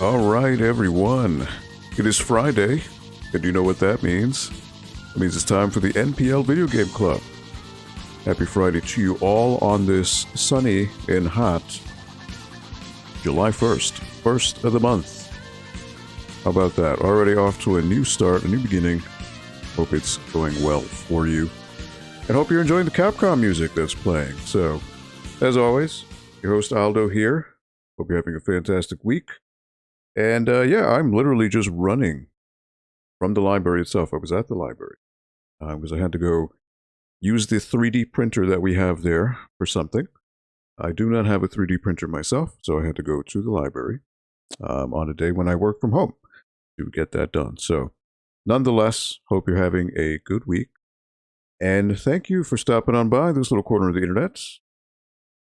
All right, everyone. It is Friday, and you know what that means. It means it's time for the NPL Video Game Club. Happy Friday to you all on this sunny and hot July 1st, first of the month. How about that? Already off to a new start, a new beginning. Hope it's going well for you. And hope you're enjoying the Capcom music that's playing. So, as always, your host Aldo here. Hope you're having a fantastic week. And I'm literally just running from the library itself. I was at the library because I had to go use the 3D printer that we have there for something. I do not have a 3D printer myself, so I had to go to the library on a day when I work from home to get that done. So, nonetheless, hope you're having a good week. And thank you for stopping on by this little corner of the internet.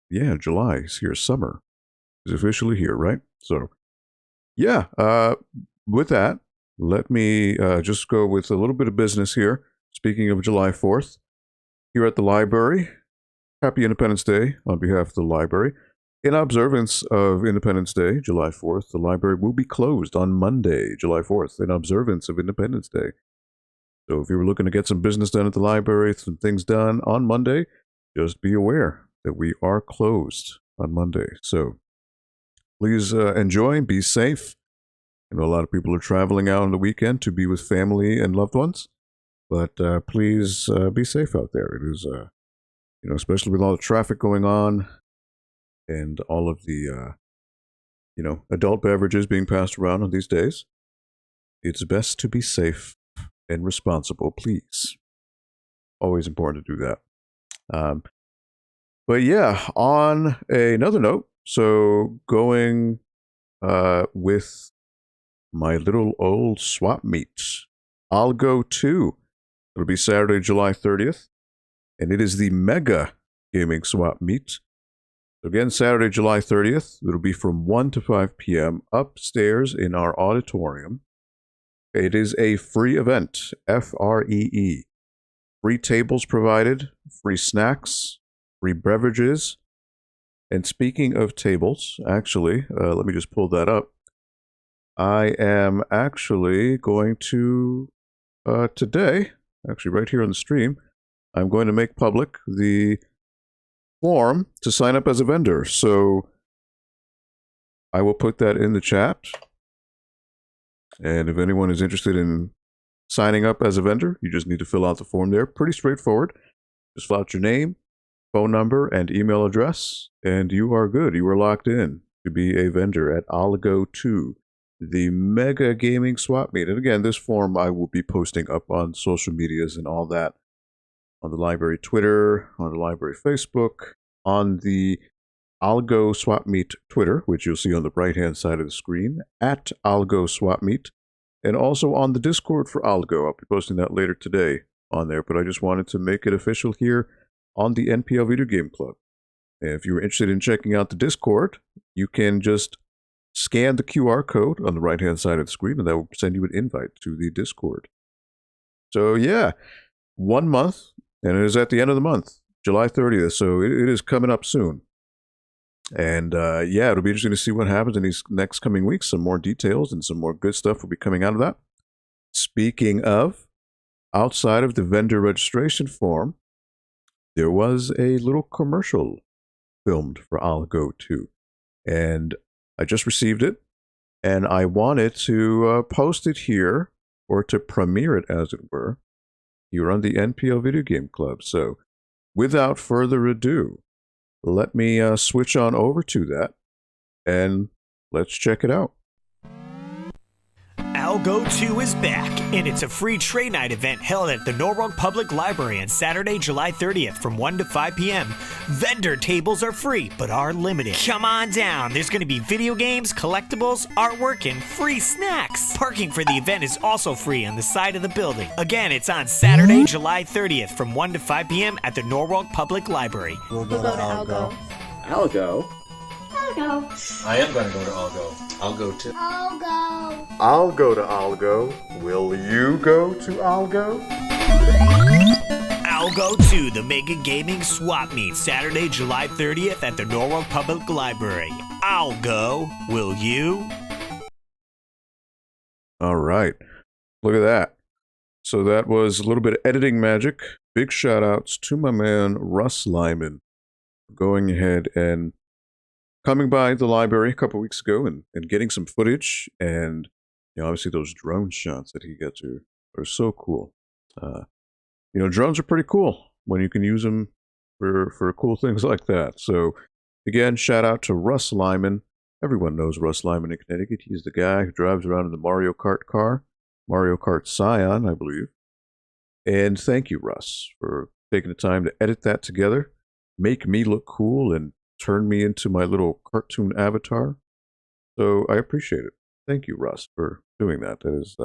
Yeah, July is here. Summer is officially here, right? So, yeah, with that, let me just go with a little bit of business here. Speaking of July 4th, here at the library, happy Independence Day on behalf of the library. In observance of Independence Day, July 4th, the library will be closed on Monday, July 4th, in observance of Independence Day. So if you were looking to get some business done at the library, some things done on Monday, just be aware that we are closed on Monday. So please enjoy, be safe. I know a lot of people are traveling out on the weekend to be with family and loved ones, but please be safe out there. It is, especially with all the traffic going on and all of the, adult beverages being passed around on these days. It's best to be safe and responsible, please. Always important to do that. But yeah, on another note, so going with my little old swap meet, I'll go 2. It'll be Saturday, July 30th, and it is the Mega Gaming Swap Meet. So again, Saturday, July 30th, it'll be from 1 to 5 p.m. upstairs in our auditorium. It is a free event, F-R-E-E. Free tables provided, free snacks, free beverages. And speaking of tables, actually, let me just pull that up. I am actually going to, today, actually right here on the stream, I'm going to make public the form to sign up as a vendor. So I will put that in the chat. And if anyone is interested in signing up as a vendor, you just need to fill out the form there. Pretty straightforward. Just fill out your name, phone number, and email address, and you are good. You are locked in to be a vendor at Algo 2, the Mega Gaming Swap Meet. And again, this form I will be posting up on social medias and all that, on the library Twitter, on the library Facebook, on the Algo Swap Meet Twitter, which you'll see on the right-hand side of the screen, at Algo Swap Meet, and also on the Discord for Algo. I'll be posting that later today on there, but I just wanted to make it official here on the NPL Video Game Club. And if you're interested in checking out the Discord, you can just scan the QR code on the right-hand side of the screen, and that will send you an invite to the Discord. So yeah, 1 month, and it is at the end of the month, July 30th, so it is coming up soon. And it'll be interesting to see what happens in these next coming weeks. Some more details and some more good stuff will be coming out of that. Speaking of, outside of the vendor registration form, there was a little commercial filmed for Algo 2. And I just received it, and I wanted to post it here, or to premiere it, as it were, here on the NPL Video Game Club. So, without further ado, let me switch on over to that, and let's check it out. Algo 2 is back, and it's a free trade night event held at the Norwalk Public Library on Saturday, July 30th from 1 to 5 p.m. Vendor tables are free, but are limited. Come on down. There's going to be video games, collectibles, artwork, and free snacks. Parking for the event is also free on the side of the building. Again, it's on Saturday, July 30th from 1 to 5 p.m. at the Norwalk Public Library. We'll go to Algo. Algo? Algo. I am going to go to Algo. I'll go to Algo. I'll go to Algo. Will you go to Algo? Algo 2, the Mega Gaming Swap Meet, Saturday, July 30th at the Norwalk Public Library. I'll go. Will you? All right. Look at that. So that was a little bit of editing magic. Big shout outs to my man Russ Lyman going ahead and coming by the library a couple weeks ago and getting some footage. And obviously those drone shots that he gets are so cool. Drones are pretty cool when you can use them for cool things like that. So again, shout out to Russ Lyman. Everyone knows Russ Lyman in Connecticut. He's the guy who drives around in the Mario Kart car. Mario Kart Scion, I believe. And thank you, Russ, for taking the time to edit that together, make me look cool, and turn me into my little cartoon avatar. So I appreciate it. Thank you, Russ, for doing that. That is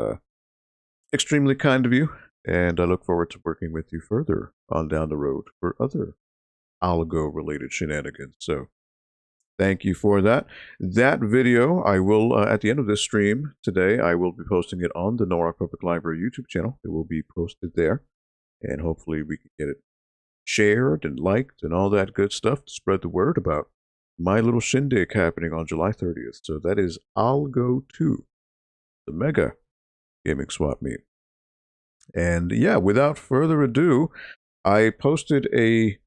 extremely kind of you, and I look forward to working with you further on down the road for other Algo-related shenanigans. So thank you for that. That video, I will, at the end of this stream today, I will be posting it on the Norwalk Public Library YouTube channel. It will be posted there, and hopefully we can get it shared and liked and all that good stuff to spread the word about my little shindig happening on July 30th. So that is Algo 2, the mega gaming swap meet. And yeah, without further ado, I posted a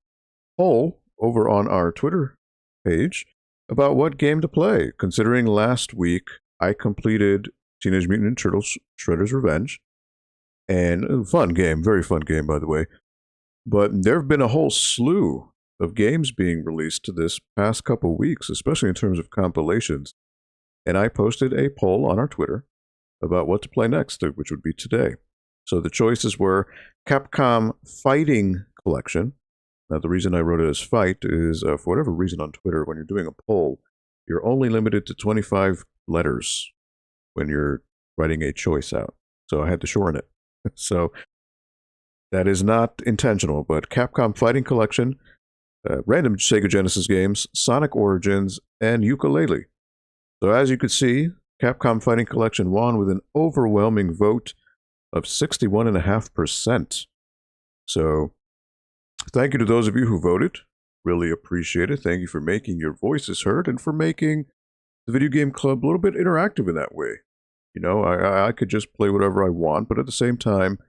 poll over on our Twitter page about what game to play, considering last week I completed Teenage Mutant Ninja Turtles Shredder's Revenge. And a fun game, very fun game, by the way. But there have been a whole slew of games being released this past couple weeks, especially in terms of compilations. And I posted a poll on our Twitter about what to play next, which would be today. So the choices were Capcom Fighting Collection. Now, the reason I wrote it as fight is, for whatever reason on Twitter, when you're doing a poll, you're only limited to 25 letters when you're writing a choice out. So I had to shorten it. So that is not intentional, but Capcom Fighting Collection, random Sega Genesis games, Sonic Origins, and Yooka-Laylee. So as you can see, Capcom Fighting Collection won with an overwhelming vote of 61.5%. So thank you to those of you who voted. Really appreciate it. Thank you for making your voices heard and for making the Video Game Club a little bit interactive in that way. I could just play whatever I want, but at the same time,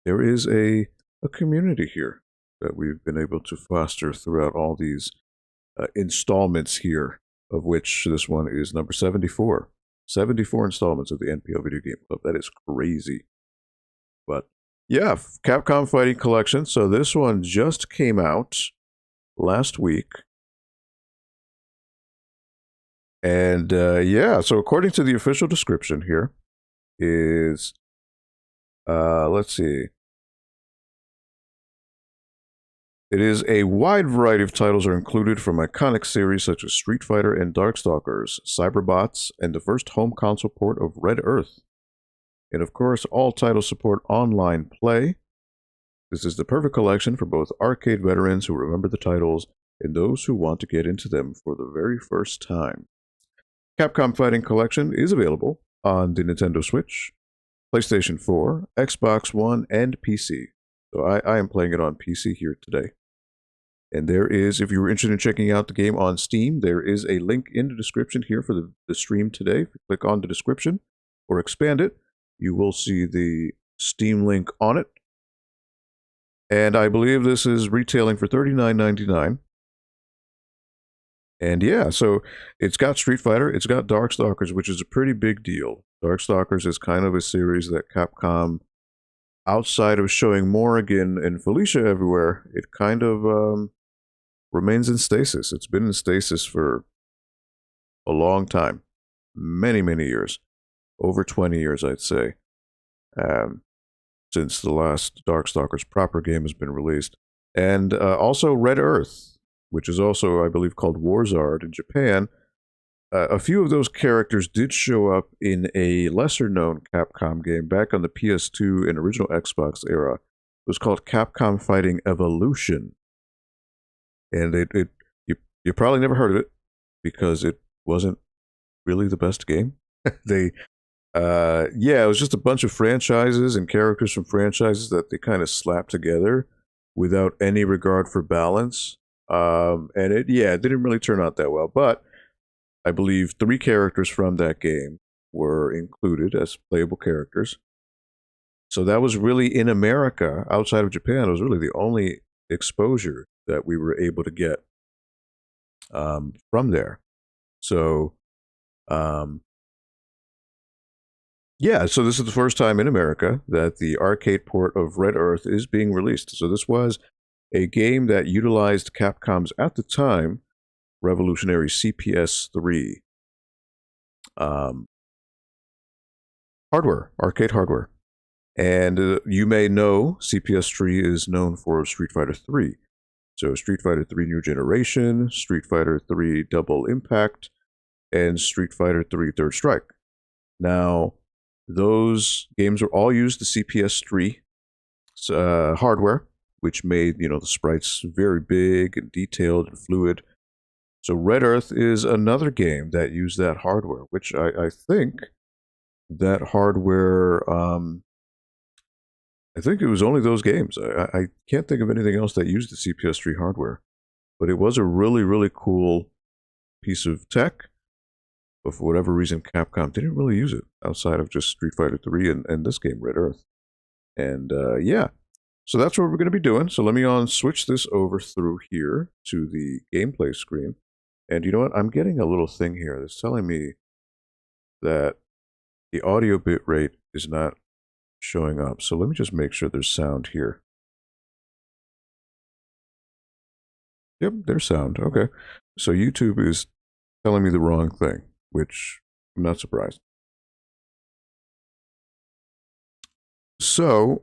there is a community here that we've been able to foster throughout all these installments here, of which this one is number 74. 74 installments of the NPL Video Game Club. That is crazy. But yeah, Capcom Fighting Collection. So this one just came out last week. And yeah, so according to the official description here is, let's see. It is a wide variety of titles are included from iconic series such as Street Fighter and Darkstalkers, Cyberbots, and the first home console port of Red Earth. And of course, all titles support online play. This is the perfect collection for both arcade veterans who remember the titles and those who want to get into them for the very first time. Capcom Fighting Collection is available on the Nintendo Switch, PlayStation 4, Xbox One, and PC. So I am playing it on PC here today. And there is, if you were interested in checking out the game on Steam, there is a link in the description here for the stream today. If you click on the description or expand it, you will see the Steam link on it. And I believe this is retailing for $39.99. And yeah, so it's got Street Fighter, it's got Darkstalkers, which is a pretty big deal. Darkstalkers is kind of a series that Capcom, outside of showing Morrigan and Felicia everywhere, it kind of remains in stasis. It's been in stasis for a long time. Many, many years. Over 20 years, I'd say. Since the last Darkstalkers proper game has been released. And also Red Earth, which is also, I believe, called Warzard in Japan. A few of those characters did show up in a lesser-known Capcom game back on the PS2 and original Xbox era. It was called Capcom Fighting Evolution. And you probably never heard of it because it wasn't really the best game. Yeah, it was just a bunch of franchises and characters from franchises that they kind of slapped together without any regard for balance. And it didn't really turn out that well. But I believe 3 characters from that game were included as playable characters. So that was really in America, outside of Japan, it was really the only exposure that we were able to get from there. So, yeah, so this is the first time in America that the arcade port of Red Earth is being released. So this was a game that utilized Capcom's, at the time, revolutionary CPS-3 hardware, arcade hardware. And you may know CPS-3 is known for Street Fighter 3. So Street Fighter 3 New Generation, Street Fighter 3 Double Impact, and Street Fighter 3 Third Strike. Now, those games are all used the CPS-3 hardware, which made, the sprites very big and detailed and fluid. So Red Earth is another game that used that hardware, which I think that hardware, I think it was only those games. I can't think of anything else that used the CPS-3 hardware. But it was a really, really cool piece of tech. But for whatever reason, Capcom didn't really use it outside of just Street Fighter 3 and this game, Red Earth. And yeah, so that's what we're going to be doing. So let me switch this over through here to the gameplay screen. And you know what? I'm getting a little thing here that's telling me that the audio bit rate is not showing up. So let me just make sure there's sound here. Yep, there's sound. Okay. So YouTube is telling me the wrong thing, which I'm not surprised. So,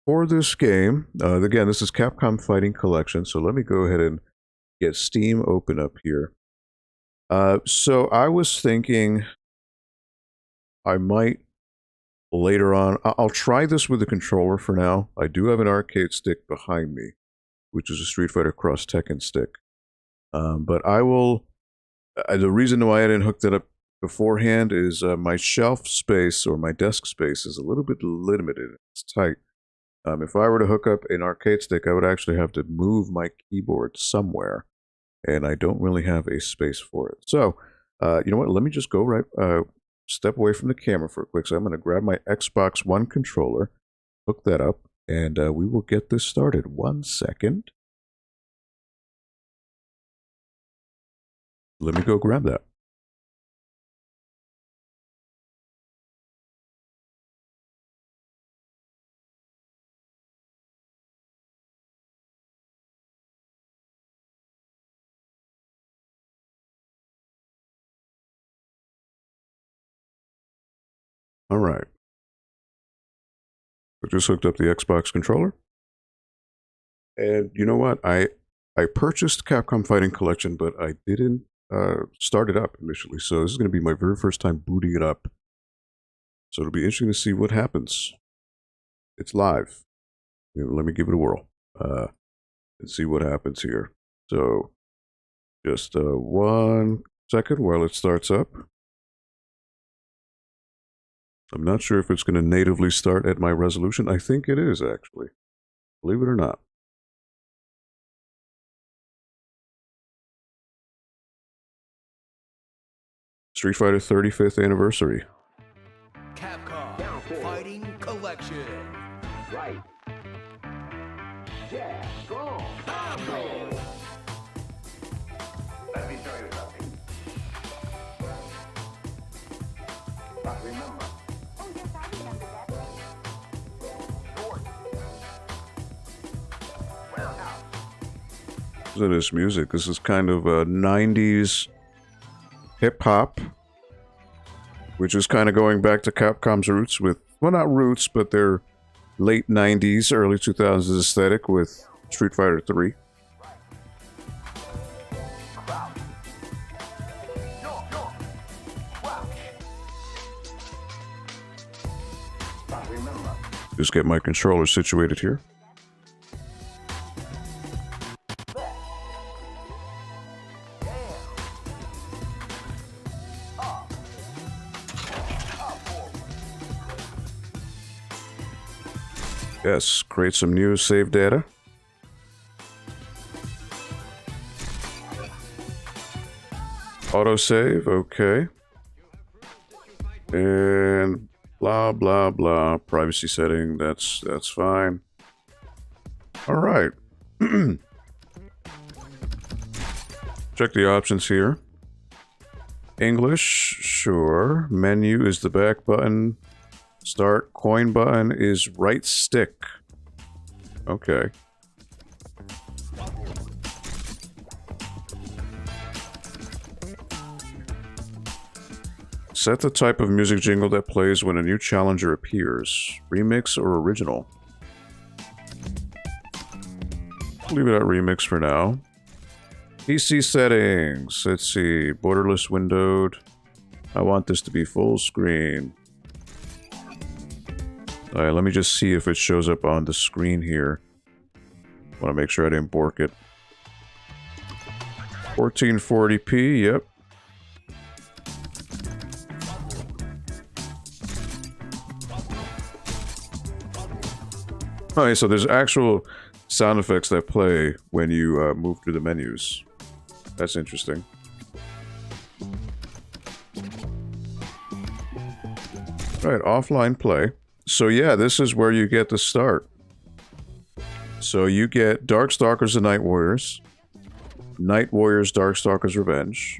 for this game, again, this is Capcom Fighting Collection, so let me go ahead and get Steam open up here. So I was thinking I might later on, I'll try this with the controller for now. I do have an arcade stick behind me, which is a Street Fighter Cross Tekken stick. But I will, the reason why I didn't hook that up beforehand is my shelf space or my desk space is a little bit limited. It's tight. If I were to hook up an arcade stick, I would actually have to move my keyboard somewhere, and I don't really have a space for it. So, you know what? Let me just go step away from the camera for a quick. So I'm going to grab my Xbox One controller, hook that up, and we will get this started. 1 second. Let me go grab that. All right. I just hooked up the Xbox controller. And you know what? I purchased Capcom Fighting Collection, but I didn't start it up initially. So this is going to be my very first time booting it up. So it'll be interesting to see what happens. It's live. Let me give it a whirl. And see what happens here. So just 1 second while it starts up. I'm not sure if it's going to natively start at my resolution. I think it is, actually. Believe it or not. Street Fighter 35th anniversary. Capcom Fighting Collection. Right. Yeah, strong. Let me show you something. But remember. Oh, yes, I remember that. Well, now. Listen to this music. This is kind of a 90s hip-hop, which is kind of going back to Capcom's roots with, well, not roots, but their late 90s, early 2000s aesthetic with Street Fighter 3. Just get my controller situated here. Yes, create some new save data. Autosave, okay. And blah, blah, blah. Privacy setting, that's fine. All right. Check the options here. English, sure. Menu is the back button. Start. Coin button is right stick. Okay. Set the type of music jingle that plays when a new challenger appears. Remix or original? Leave it at remix for now. PC settings. Let's see. Borderless windowed. I want this to be full screen. Alright, let me just see if it shows up on the screen here. I want to make sure I didn't bork it. 1440p, yep. Alright, so there's actual sound effects that play when you move through the menus. That's interesting. Alright, offline play. So yeah, this is where you get the start. So you get Darkstalkers and Night Warriors. Night Warriors, Darkstalkers Revenge.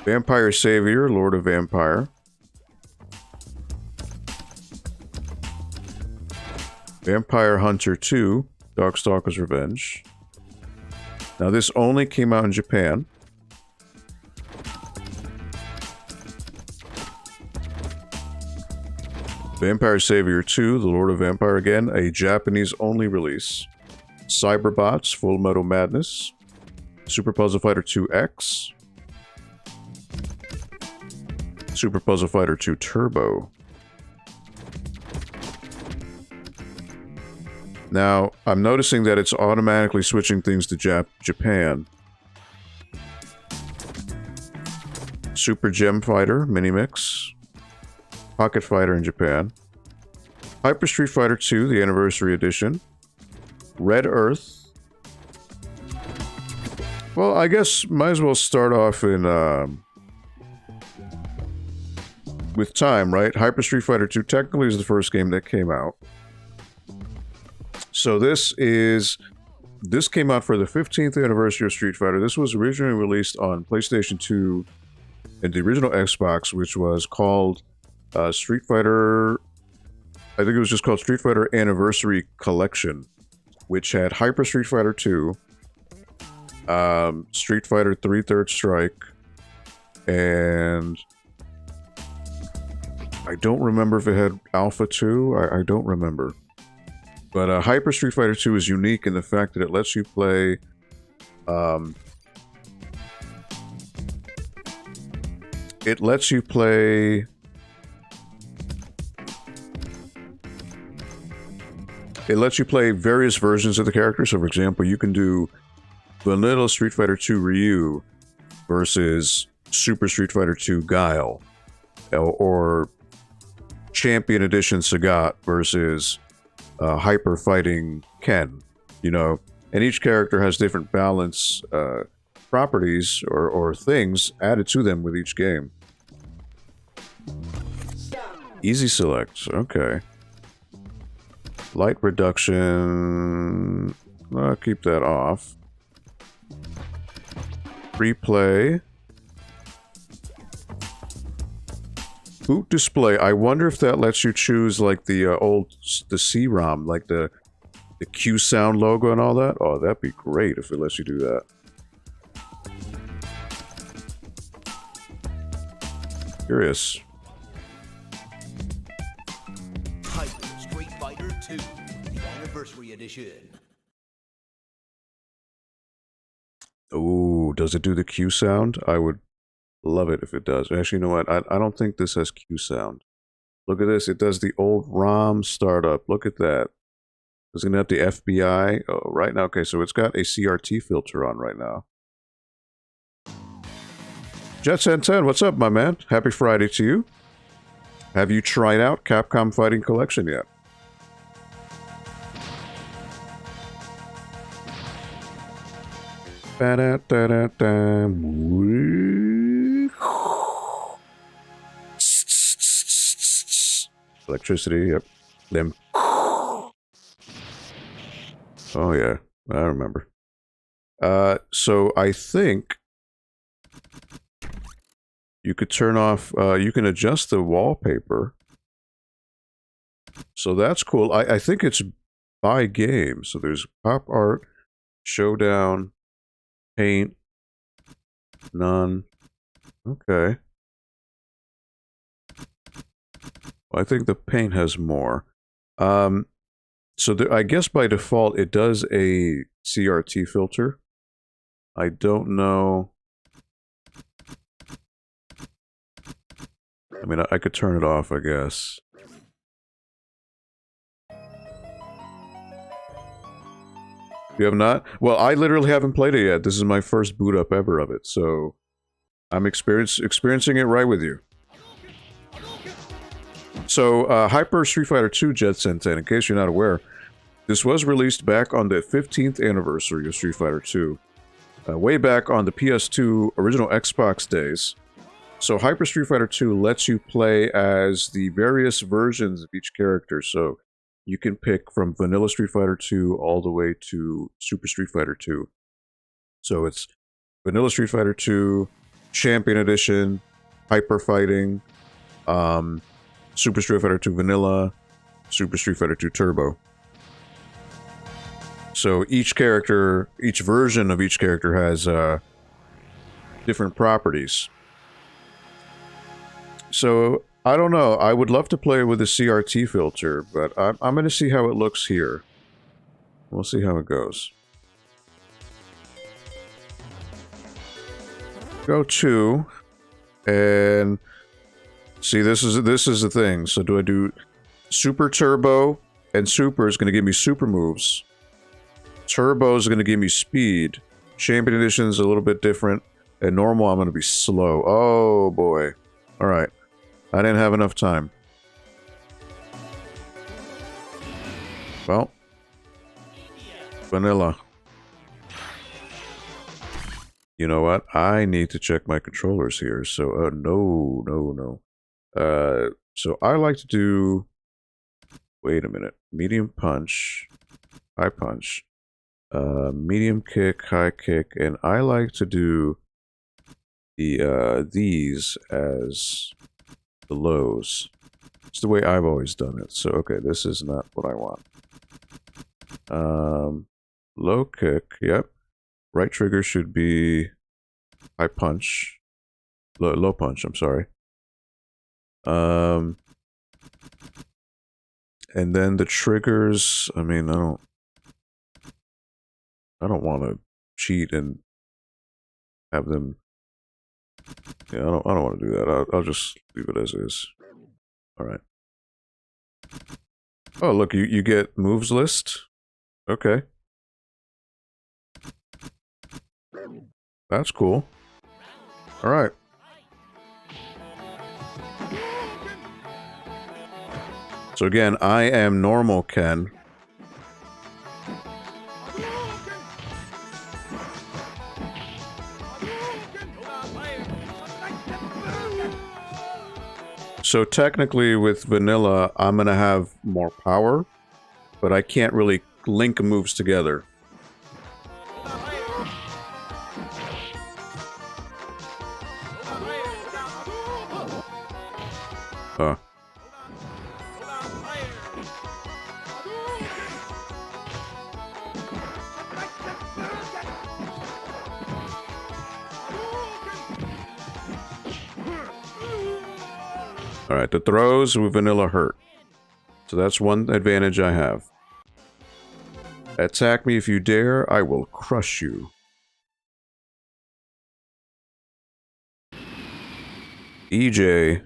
Vampire Savior, Lord of Vampire. Vampire Hunter 2, Darkstalkers Revenge. Now this only came out in Japan. Vampire Savior 2, The Lord of Vampire again, a Japanese-only release. Cyberbots, Full Metal Madness. Super Puzzle Fighter 2X. Super Puzzle Fighter 2 Turbo. Now, I'm noticing that it's automatically switching things to Japan. Super Gem Fighter Minimix. Pocket Fighter in Japan. Hyper Street Fighter 2, the Anniversary Edition. Red Earth. Well, I guess might as well start off in with time, right? Hyper Street Fighter 2 technically is the first game that came out. So this came out for the 15th anniversary of Street Fighter. This was originally released on PlayStation 2 and the original Xbox, which was called Street Fighter... I think it was just called Street Fighter Anniversary Collection, which had Hyper Street Fighter 2, Street Fighter 3 Third Strike, and... I don't remember if it had Alpha 2. I don't remember. But Hyper Street Fighter 2 is unique in the fact that it lets you play... it lets you play... It lets you play various versions of the character. So, for example, you can do Vanilla Street Fighter 2 Ryu versus Super Street Fighter 2 Guile. Or Champion Edition Sagat versus... Hyper Fighting Ken, you know, and each character has different balance properties or things added to them with each game. Easy select, okay. Light reduction, I'll keep that off. Replay. Boot display. I wonder if that lets you choose like the C-ROM, like the Q sound logo and all that. Oh, that'd be great if it lets you do that. Curious. Hyper Street Fighter 2, the Anniversary Edition. Oh, does it do the Q sound? I would love it if it does. Actually, you know what? I don't think this has Q sound. Look at this. It does the old ROM startup. Look at that. It's going to have the FBI. Oh, right now. Okay, so it's got a CRT filter on right now. Jet1010, what's up, my man? Happy Friday to you. Have you tried out Capcom Fighting Collection yet? Electricity, yep. Them. Oh yeah, I remember. So I think you could turn off, you can adjust the wallpaper. So that's cool. I think it's by game. So there's pop art, showdown, paint, none. Okay. Well, I think the paint has more. So I guess by default it does a CRT filter. I don't know. I mean, I could turn it off, I guess. You have not? Well, I literally haven't played it yet. This is my first boot up ever of it, so I'm experiencing it right with you. So, Hyper Street Fighter 2 Jet Senten, in case you're not aware, this was released back on the 15th anniversary of Street Fighter 2, way back on the PS2 original Xbox days. So, Hyper Street Fighter 2 lets you play as the various versions of each character, so you can pick from Vanilla Street Fighter 2 all the way to Super Street Fighter 2. So, it's Vanilla Street Fighter 2, Champion Edition, Hyper Fighting, Super Street Fighter 2 Vanilla, Super Street Fighter 2 Turbo. So each character, each version of each character has different properties. So, I don't know. I would love to play with a CRT filter, but I'm going to see how it looks here. We'll see how it goes. Go to, and see, this is the thing. So do I do Super Turbo, and Super is going to give me super moves. Turbo is going to give me speed. Champion Edition is a little bit different, and normal I'm going to be slow. Oh boy. All right. I didn't have enough time. Well, Vanilla. You know what? I need to check my controllers here. So, no. So I like to do... Wait a minute. Medium punch. High punch. Medium kick, high kick. And I like to do the these as the lows. It's the way I've always done it. So, okay, this is not what I want. Low kick, yep. Right trigger should be high punch. Low punch, I'm sorry. And then the triggers, I mean, I don't want to cheat and have them. Yeah, I don't want to do that. I'll just leave it as is. All right. Oh, look, you get moves list. Okay. That's cool. All right. So again, I am normal Ken. So technically with Vanilla, I'm going to have more power, but I can't really link moves together. Huh. Alright, the throws with Vanilla hurt. So that's one advantage I have. Attack me if you dare, I will crush you. EJ.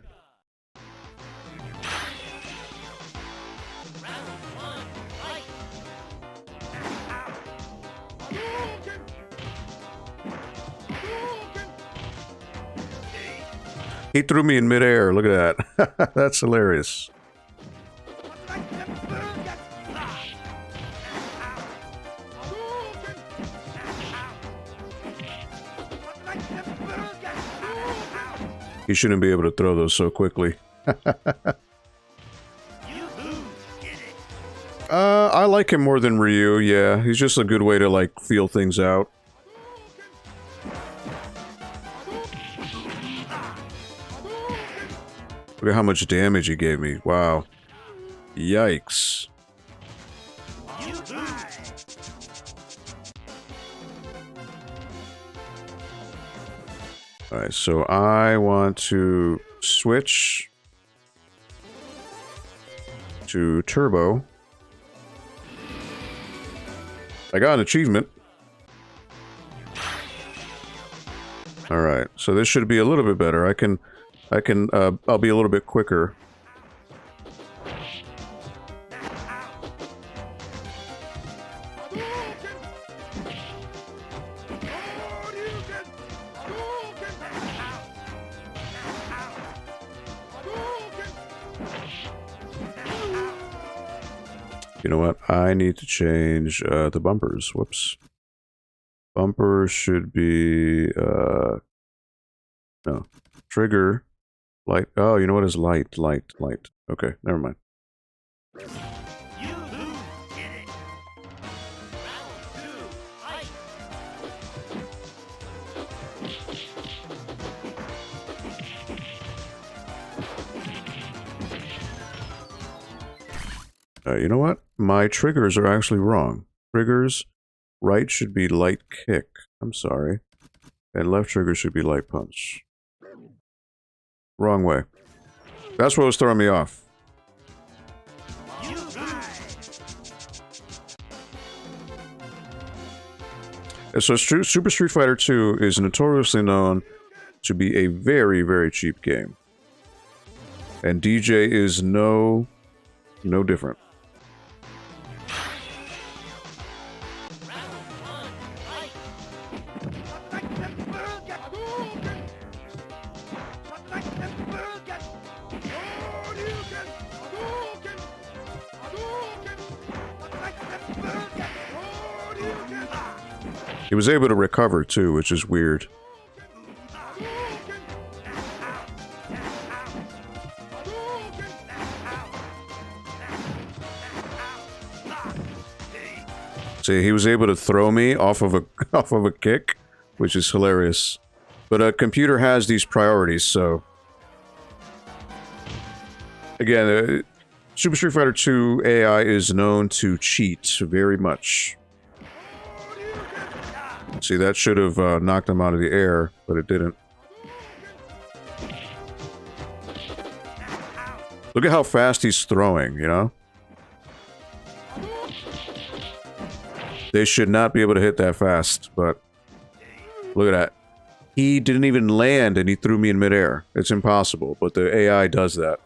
He threw me in midair. Look at that. That's hilarious. He shouldn't be able to throw those so quickly. I like him more than Ryu, yeah. He's just a good way to, like, feel things out. Look at how much damage he gave me. Wow. Yikes. Alright, so I want to switch to Turbo. I got an achievement. Alright, so this should be a little bit better. I'll be a little bit quicker. You know what? I need to change the bumpers. Whoops. Bumpers should be no. Trigger. Light. Oh, you know what is light? Light. Okay, never mind. You know what? My triggers are actually wrong. Triggers, right should be light kick. I'm sorry. And left trigger should be light punch. Wrong way. That's what was throwing me off. So Super Street Fighter 2 is notoriously known to be a very, very cheap game. And DJ is no different. He was able to recover too, which is weird. See, he was able to throw me off of a kick, which is hilarious. But a computer has these priorities, so again, Super Street Fighter 2 AI is known to cheat very much. See, that should have knocked him out of the air, but it didn't. Look at how fast he's throwing, you know? They should not be able to hit that fast, but look at that. He didn't even land and he threw me in midair. It's impossible, but the AI does that.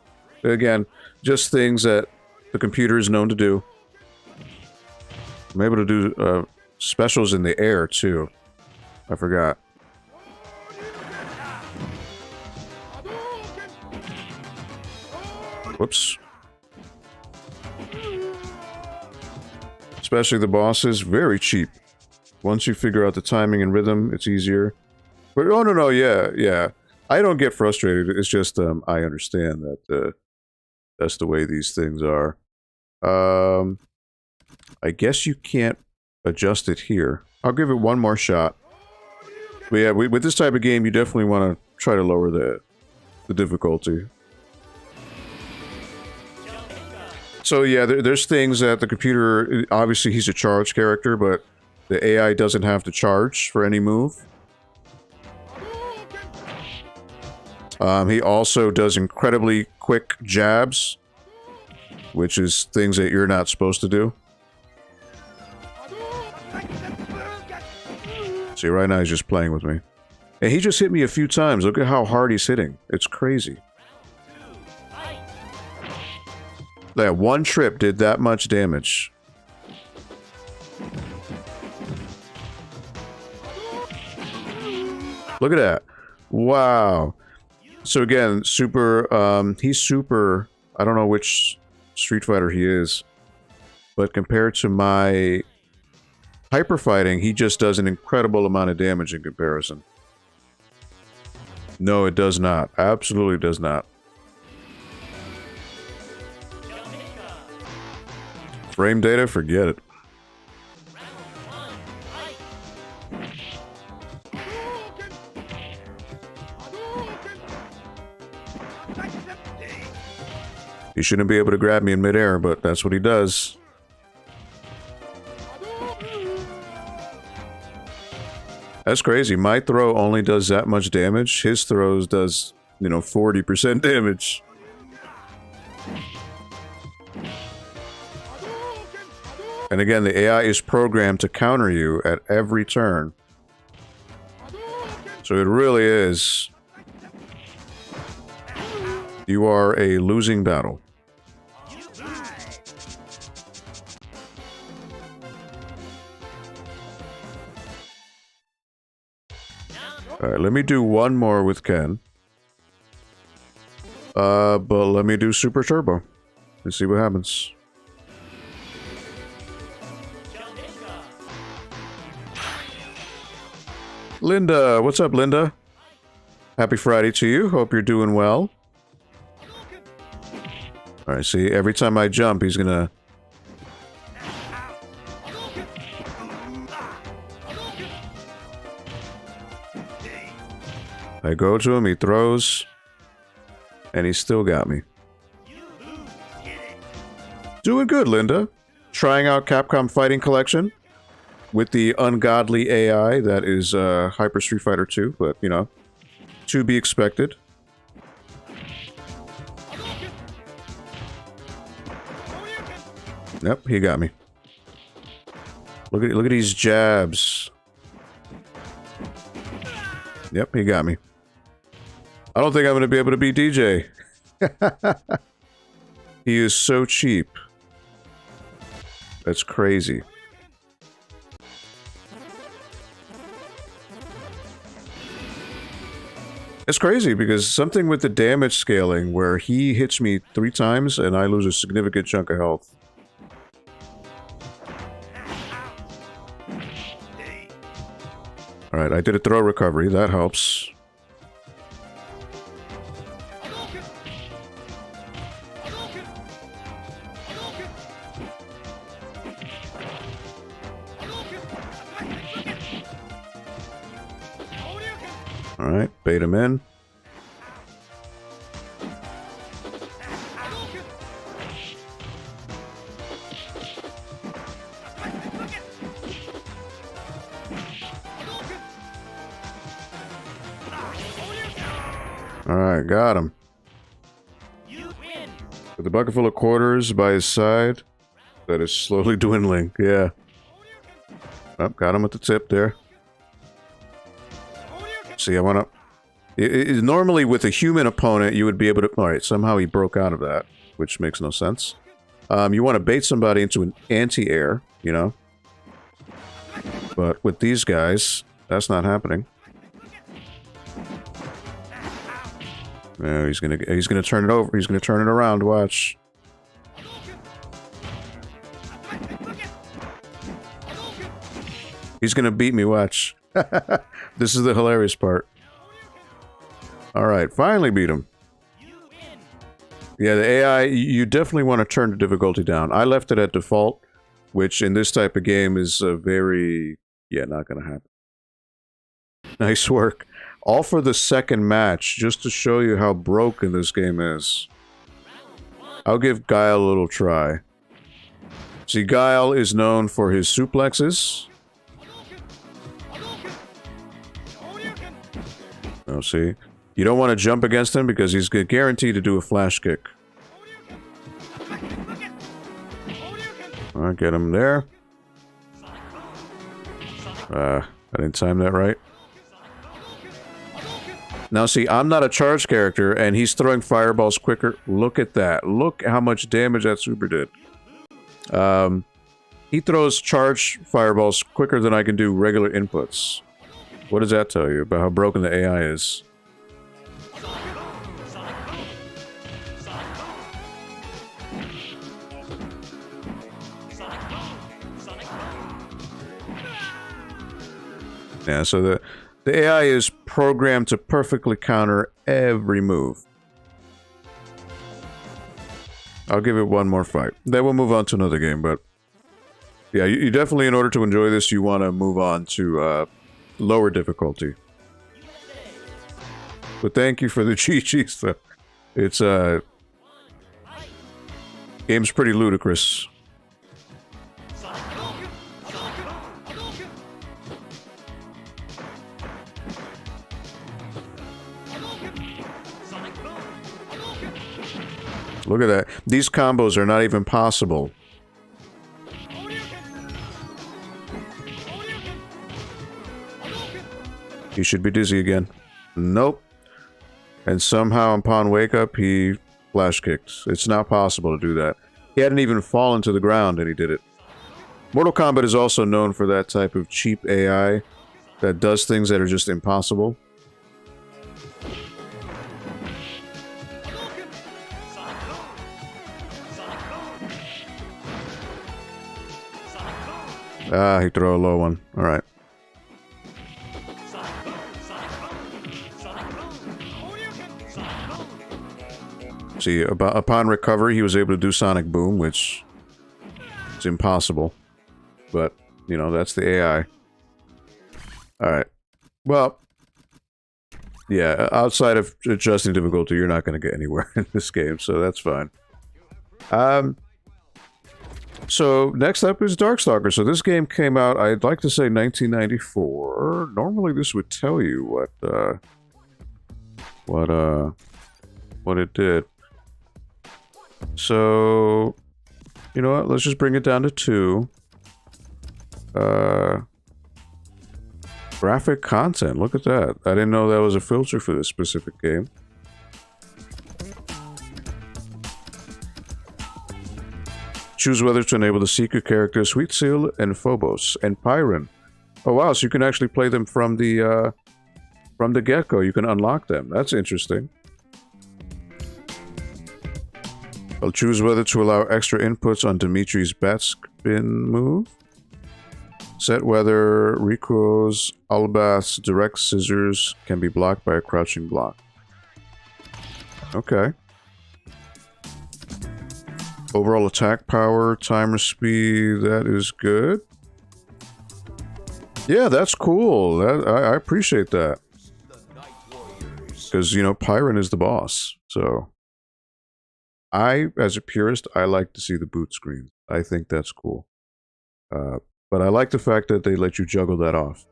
Again, just things that the computer is known to do. I'm able to do specials in the air, too. I forgot. Whoops. Especially the bosses, very cheap. Once you figure out the timing and rhythm, it's easier. But, oh, no, yeah. I don't get frustrated. It's just, I understand that that's the way these things are. I guess you can't adjust it here. I'll give it one more shot. But yeah, with this type of game, you definitely want to try to lower the difficulty. So yeah, there's things that the computer, obviously he's a charged character, but the AI doesn't have to charge for any move. He also does incredibly quick jabs, which is things that you're not supposed to do. See, right now he's just playing with me. And he just hit me a few times. Look at how hard he's hitting. It's crazy. That one trip did that much damage. Look at that. Wow. So again, he's super, I don't know which Street Fighter he is, but compared to my hyper fighting, he just does an incredible amount of damage in comparison. No, it does not. Absolutely does not. Frame data, forget it. He shouldn't be able to grab me in midair, but that's what he does. That's crazy. My throw only does that much damage. His throws does, 40% damage. And again, the AI is programmed to counter you at every turn. So it really is. You are a losing battle. Alright, let me do one more with Ken. But let me do Super Turbo. Let's see what happens. Linda, what's up, Linda? Happy Friday to you. Hope you're doing well. Alright, see, every time I jump, he's gonna... I go to him, he throws, and he still got me. Doing good, Linda. Trying out Capcom Fighting Collection with the ungodly AI that is Hyper Street Fighter 2, but, to be expected. Yep, he got me. Look at these jabs. Yep, he got me. I don't think I'm going to be able to beat DJ. He is so cheap. That's crazy. It's crazy because something with the damage scaling where he hits me 3 times and I lose a significant chunk of health. Alright, I did a throw recovery. That helps. Alright, bait him in. Alright, got him. With a bucket full of quarters by his side, that is slowly dwindling. Yeah. Oh, got him at the tip there. See, I want to... Normally, with a human opponent, you would be able to... Alright, somehow he broke out of that, which makes no sense. You want to bait somebody into an anti-air, But with these guys, that's not happening. No, he's gonna turn it over. He's gonna turn it around. Watch. He's gonna beat me. Watch. This is the hilarious part. All right, finally beat him. Yeah, the AI. You definitely want to turn the difficulty down. I left it at default, which in this type of game is very not gonna happen. Nice work. All for the second match, just to show you how broken this game is. I'll give Guile a little try. See, Guile is known for his suplexes. Oh, see? You don't want to jump against him because he's guaranteed to do a flash kick. Alright, get him there. I didn't time that right. Now see, I'm not a charge character, and he's throwing fireballs quicker. Look at that. Look how much damage that super did. He throws charge fireballs quicker than I can do regular inputs. What does that tell you about how broken the AI is? Yeah, so the AI is programmed to perfectly counter every move. I'll give it one more fight. Then we'll move on to another game, but Yeah, you definitely, in order to enjoy this, you want to move on to lower difficulty. But thank you for the cheat sheets, though. It's game's pretty ludicrous. Look at that. These combos are not even possible. He should be dizzy again. Nope. And somehow upon wake up, he flash kicked. It's not possible to do that. He hadn't even fallen to the ground and he did it. Mortal Kombat is also known for that type of cheap AI that does things that are just impossible. Ah, he threw a low one. Alright. See, upon recovery, he was able to do Sonic Boom, which is impossible. But, you know, that's the AI. Alright. Well, yeah, outside of adjusting difficulty, you're not going to get anywhere in this game, so that's fine. So, next up is Darkstalkers. So this game came out, I'd like to say 1994. Normally this would tell you what it did. So, you know what, let's just bring it down to 2. Graphic content, look at that. I didn't know that was a filter for this specific game. Choose whether to enable the secret characters Sweet Seal and Phobos and Pyron. Oh wow, so you can actually play them from the get-go. You can unlock them. That's interesting. I'll choose whether to allow extra inputs on Dimitri's bat spin move. Set whether Rikuo's Albath's direct scissors can be blocked by a crouching block. Okay. Overall attack power, timer speed, that is good. Yeah, that's cool. I appreciate that. Because, you know, Pyron is the boss. So, as a purist, I like to see the boot screen. I think that's cool. But I like the fact that they let you juggle that off.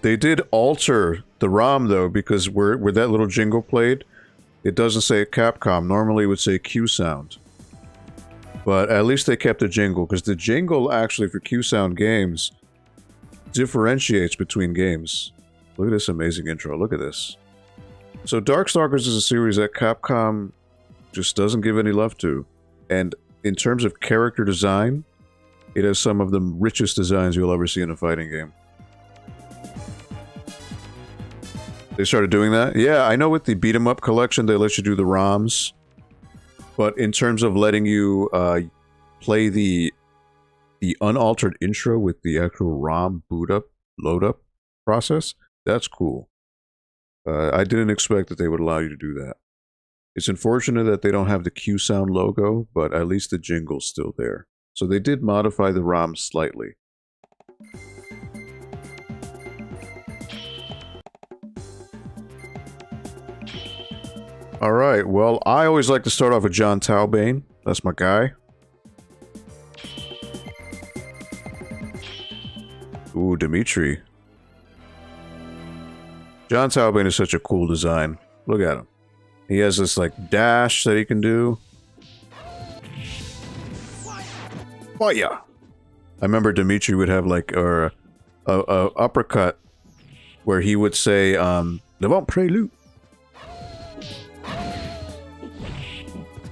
They did alter the ROM, though, because where that little jingle played, it doesn't say Capcom. Normally it would say Q Sound. But at least they kept the jingle, because the jingle, actually, for Q Sound games, differentiates between games. Look at this amazing intro. Look at this. So Darkstalkers is a series that Capcom just doesn't give any love to. And in terms of character design, it has some of the richest designs you'll ever see in a fighting game. They started doing that? Yeah, I know with the Beat 'em Up collection, they let you do the ROMs. But in terms of letting you play the unaltered intro with the actual ROM boot up, load up process, that's cool. I didn't expect that they would allow you to do that. It's unfortunate that they don't have the Q Sound logo, but at least the jingle's still there. So they did modify the ROM slightly. Alright, well, I always like to start off with John Talbane. That's my guy. Ooh, Dimitri. John Talbane is such a cool design. Look at him. He has this, like, dash that he can do. Fire! I remember Dimitri would have, like, a uppercut where he would say, Levant Prelude.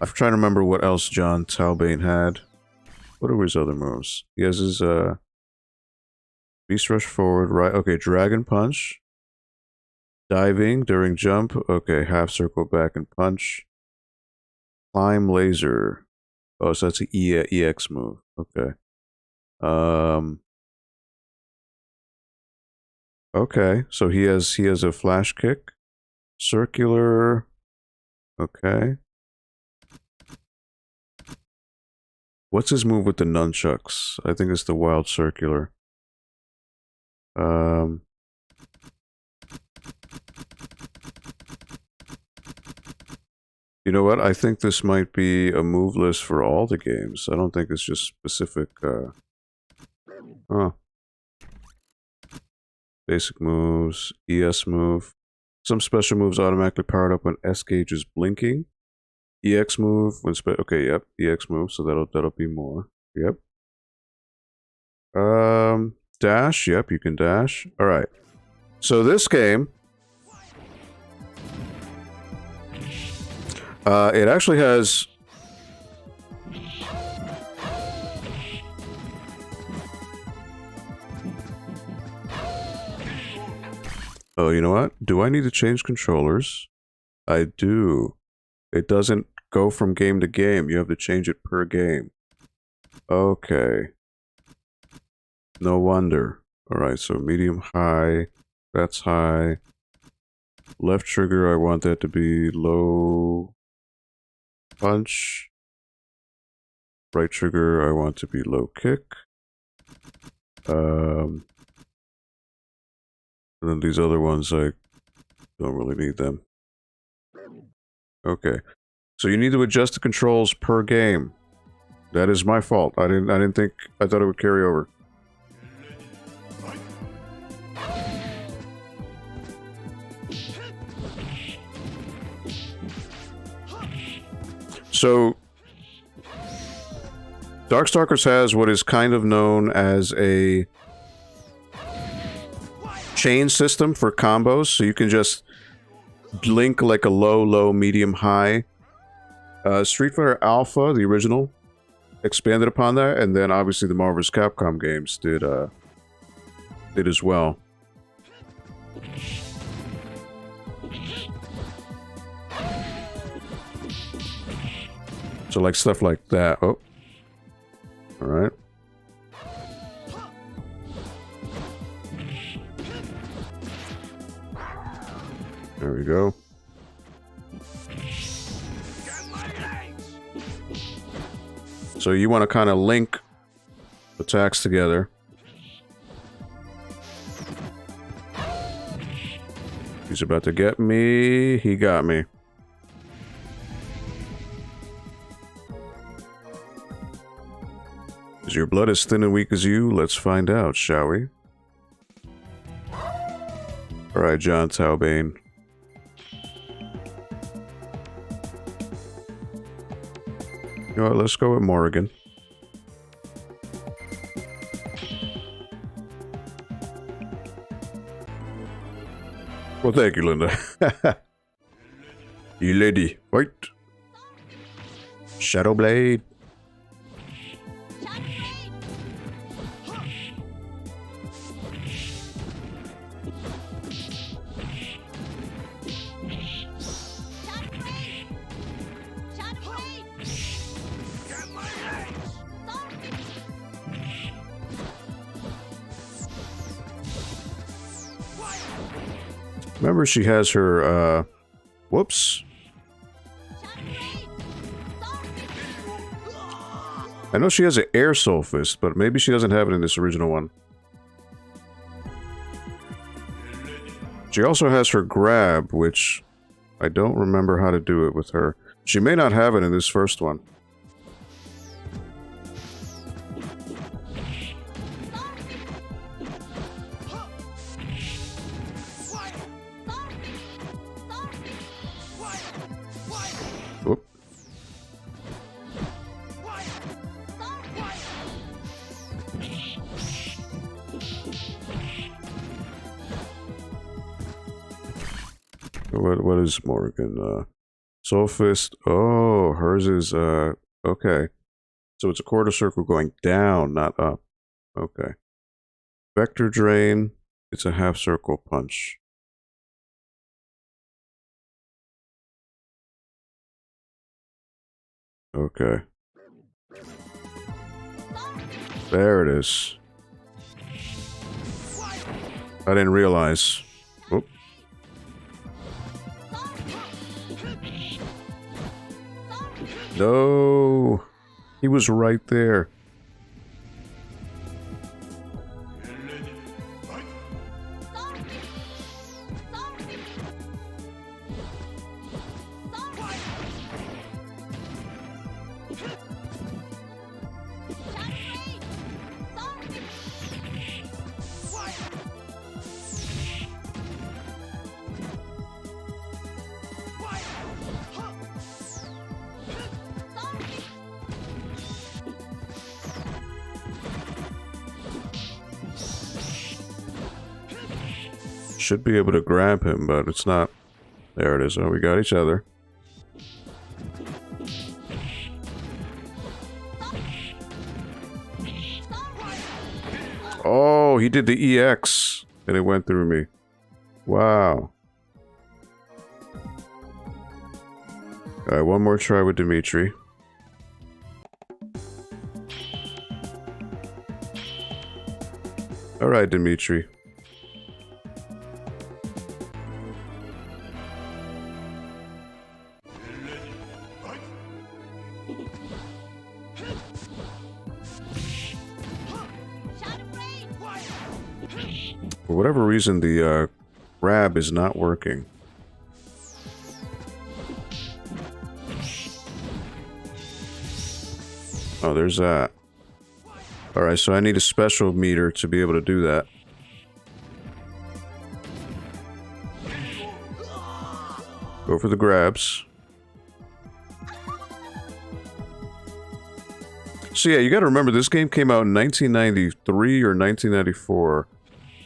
I'm trying to remember what else John Talbane had. What are his other moves? He has his, Beast Rush forward, right? Okay, Dragon Punch. Diving during jump. Okay, half circle back and punch. Climb laser. Oh, so that's an EX move. Okay. Okay, so he has a flash kick. Circular. Okay. What's his move with the nunchucks? I think it's the wild circular. You know what? I think this might be a move list for all the games. I don't think it's just specific, Basic moves, ES move. Some special moves automatically powered up when S gauge is blinking. EX move when okay, yep, EX move, so that'll be more. Yep. Dash, yep, you can dash. Alright. So this game, it actually has oh, you know what? Do I need to change controllers? I do. It doesn't go from game to game. You have to change it per game. Okay. No wonder. Alright, so medium high. That's high. Left trigger, I want that to be low punch. Right trigger, I want to be low kick. And then these other ones, I don't really need them. Okay. So you need to adjust the controls per game. That is my fault. I thought it would carry over. So Darkstalkers has what is kind of known as a chain system for combos, so you can just link like a low, low, medium, high. Street Fighter Alpha, the original, expanded upon that, and then obviously the Marvel's Capcom games did as well. So like stuff like that. Oh, all right. There we go. So you want to kind of link attacks together. He's about to get me. He got me. Is your blood as thin and weak as you? Let's find out, shall we? Alright, John Taubane. You know what, let's go with Morrigan. Well, thank you, Linda. You lady, fight! Shadow Blade. Remember, she has her, whoops. I know she has an air soul fist, but maybe she doesn't have it in this original one. She also has her grab, which I don't remember how to do it with her. She may not have it in this first one. Oop. What is Morgan? Soul Fist. Oh, hers is, okay. So it's a quarter circle going down, not up. Okay. Vector Drain. It's a half circle punch. Okay. There it is. I didn't realize. Oop. No. He was right there. Should be able to grab him, but it's not. There it is. Oh, we got each other. Oh, he did the EX, and it went through me. Wow. Alright, one more try with Dimitri. Alright, Dimitri. For whatever reason, the grab is not working. Oh, there's that. Alright, so I need a special meter to be able to do that. Go for the grabs. So yeah, you gotta remember, this game came out in 1993 or 1994.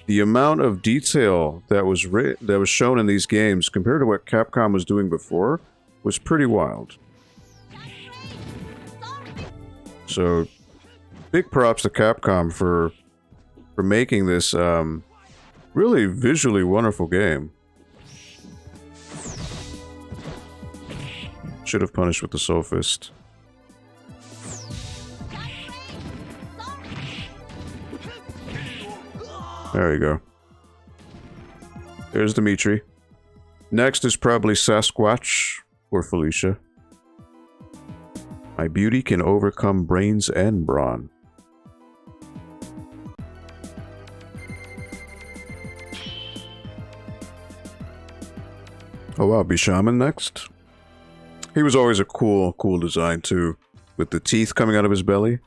The amount of detail that was shown in these games compared to what Capcom was doing before was pretty wild. So, big props to Capcom for making this really visually wonderful game. Should have punished with the Soul Fist. There you go. There's Dimitri. Next is probably Sasquatch or Felicia. My beauty can overcome brains and brawn. Oh wow, Bishaman next. He was always a cool design too, with the teeth coming out of his belly.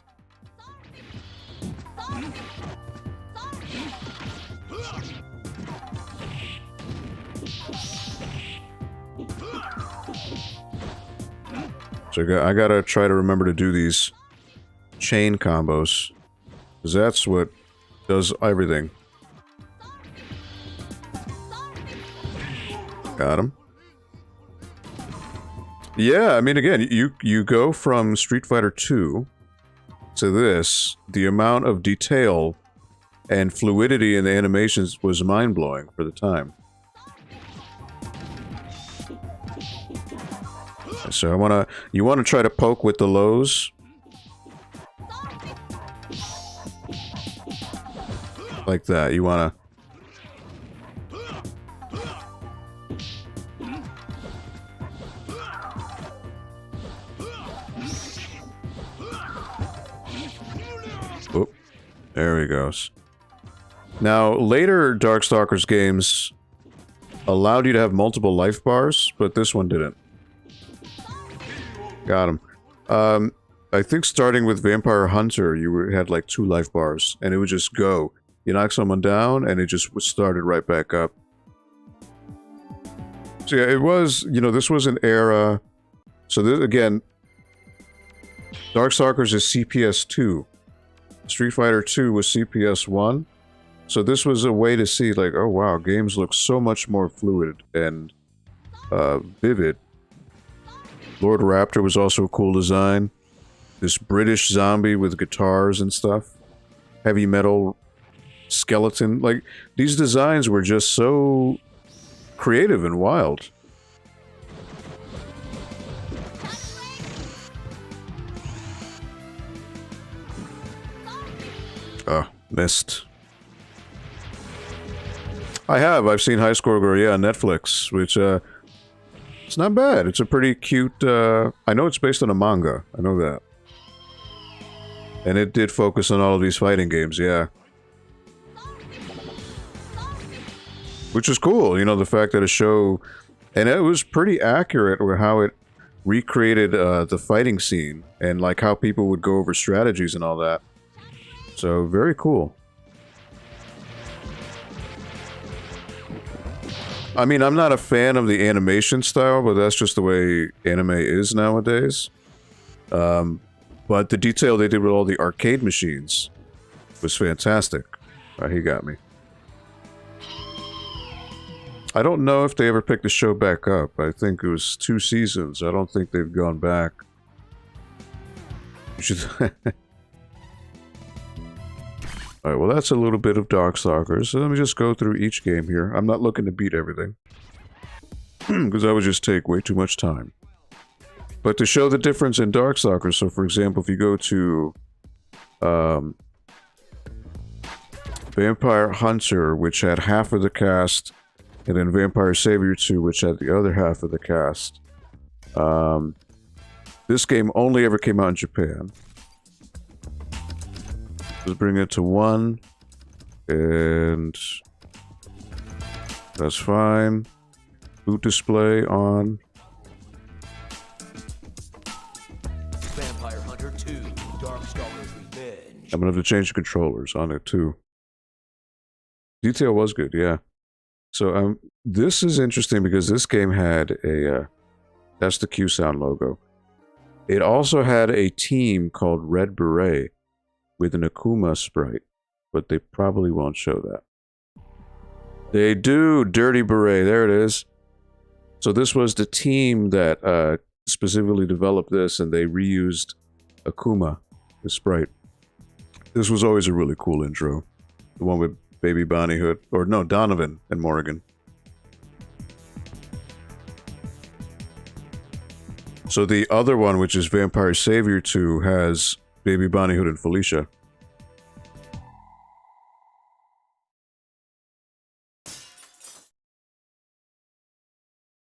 So I gotta try to remember to do these chain combos, because that's what does everything. Got him. Yeah, I mean, again, you go from Street Fighter 2 to this, the amount of detail and fluidity in the animations was mind-blowing for the time. So you wanna try to poke with the lows. Like that, you wanna... Oop, there he goes. Now, later Darkstalkers games allowed you to have multiple life bars, but this one didn't. Got him. I think starting with Vampire Hunter, you had like 2 life bars, and it would just go. You knock someone down, and it just started right back up. So yeah, it was, you know, this was an era... So this, again, Darkstalkers is CPS 2. Street Fighter 2 was CPS 1. So this was a way to see, like, oh wow, games look so much more fluid and vivid. Lord Raptor was also a cool design. This British zombie with guitars and stuff. Heavy metal skeleton. Like, these designs were just so creative and wild. Oh, missed. I've seen High Score Girl, yeah, on Netflix, which, It's not bad. It's a pretty cute, I know it's based on a manga. I know that. And it did focus on all of these fighting games, yeah. Which is cool, you know, the fact that a show... And it was pretty accurate with how it recreated the fighting scene. And like how people would go over strategies and all that. So, very cool. I mean, I'm not a fan of the animation style, but that's just the way anime is nowadays. But the detail they did with all the arcade machines was fantastic. He got me. I don't know if they ever picked the show back up. I think it was 2 seasons. I don't think they've gone back. You should... Alright, well that's a little bit of Darkstalkers. So let me just go through each game here. I'm not looking to beat everything. Because that would just take way too much time. But to show the difference in Darkstalkers, so for example, if you go to... Vampire Hunter, which had half of the cast, and then Vampire Savior 2, which had the other half of the cast. This game only ever came out in Japan. Let's bring it to 1. And... that's fine. Boot display on. Vampire Hunter 2, Darkstalkers Revenge. I'm gonna have to change the controllers on it too. Detail was good, yeah. So this is interesting because this game had a that's the Q Sound logo. It also had a team called Red Beret with an Akuma sprite, but they probably won't show that. They do, Dirty Beret, there it is. So this was the team that specifically developed this, and they reused Akuma, the sprite. This was always a really cool intro. The one with Baby Bonnie Hood, or no, Donovan and Morrigan. So the other one, which is Vampire Savior 2, has Baby Bonnie Hood and Felicia.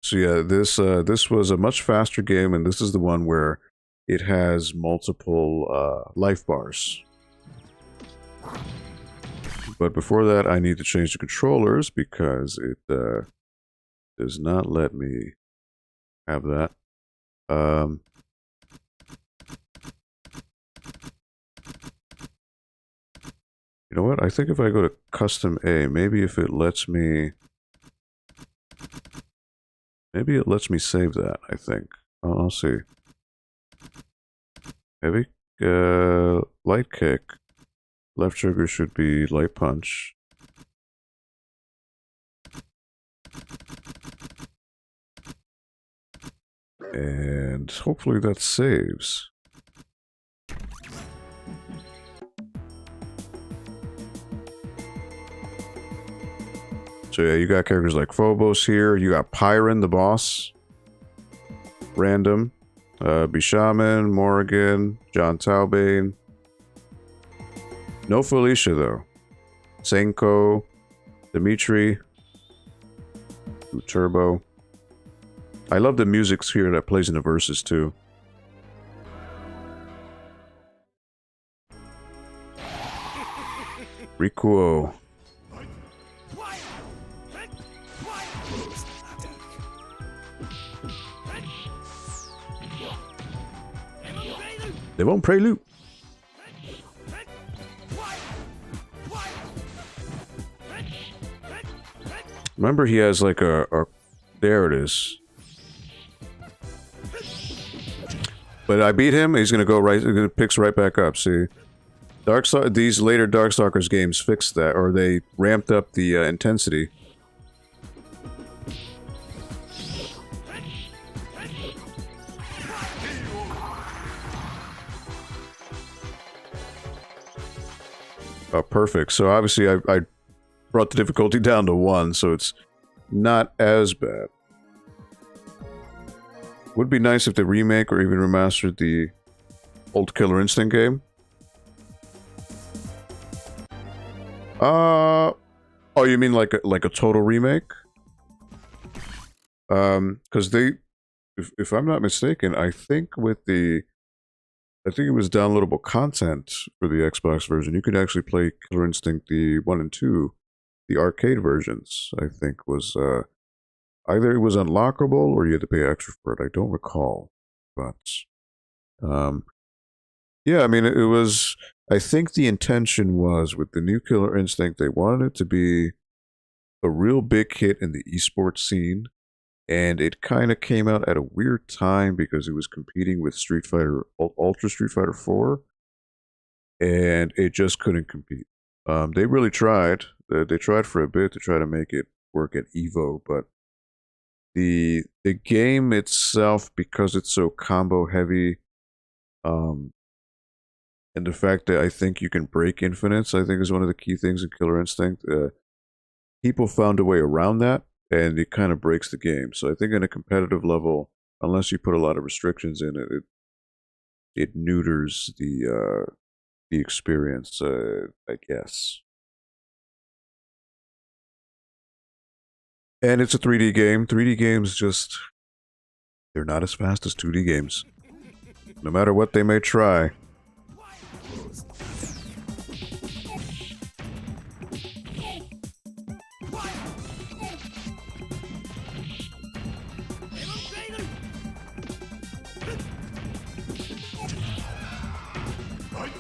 So yeah, this was a much faster game, and this is the one where it has multiple life bars. But before that, I need to change the controllers because it does not let me have that. You know what? I think if I go to Custom A, maybe if it lets me... Maybe it lets me save that, I think. I'll see. Maybe light kick. Left trigger should be light punch. And hopefully that saves. So yeah, you got characters like Phobos here. You got Pyron, the boss. Random. Bishaman, Morrigan, John Talbane. No Felicia, though. Senko, Dimitri, Turbo. I love the music here that plays in the verses, too. Rikuo. They won't prelude. Remember, he has like a there it is. But I beat him. He's gonna go right. It picks right back up. See, these later Darkstalkers games fixed that, or they ramped up the intensity. Oh, perfect. So obviously I brought the difficulty down to 1, so it's not as bad. Would be nice if they remake or even remastered the old Killer Instinct game. Oh, you mean like a total remake? Because if I'm not mistaken, I think it was downloadable content for the Xbox version. You could actually play Killer Instinct the 1 and 2, the arcade versions. I think was either it was unlockable or you had to pay extra for it. I don't recall, but yeah, I mean it was. I think the intention was with the new Killer Instinct, they wanted it to be a real big hit in the esports scene. And it kind of came out at a weird time because it was competing with Street Fighter, Ultra Street Fighter 4, and it just couldn't compete. They really tried. They tried for a bit to try to make it work at Evo, but the game itself, because it's so combo heavy, and the fact that I think you can break infinites, I think is one of the key things in Killer Instinct. People found a way around that. And it kind of breaks the game. So I think on a competitive level, unless you put a lot of restrictions in it, it neuters the experience, I guess. And it's a 3D game. 3D games they're not as fast as 2D games. No matter what they may try.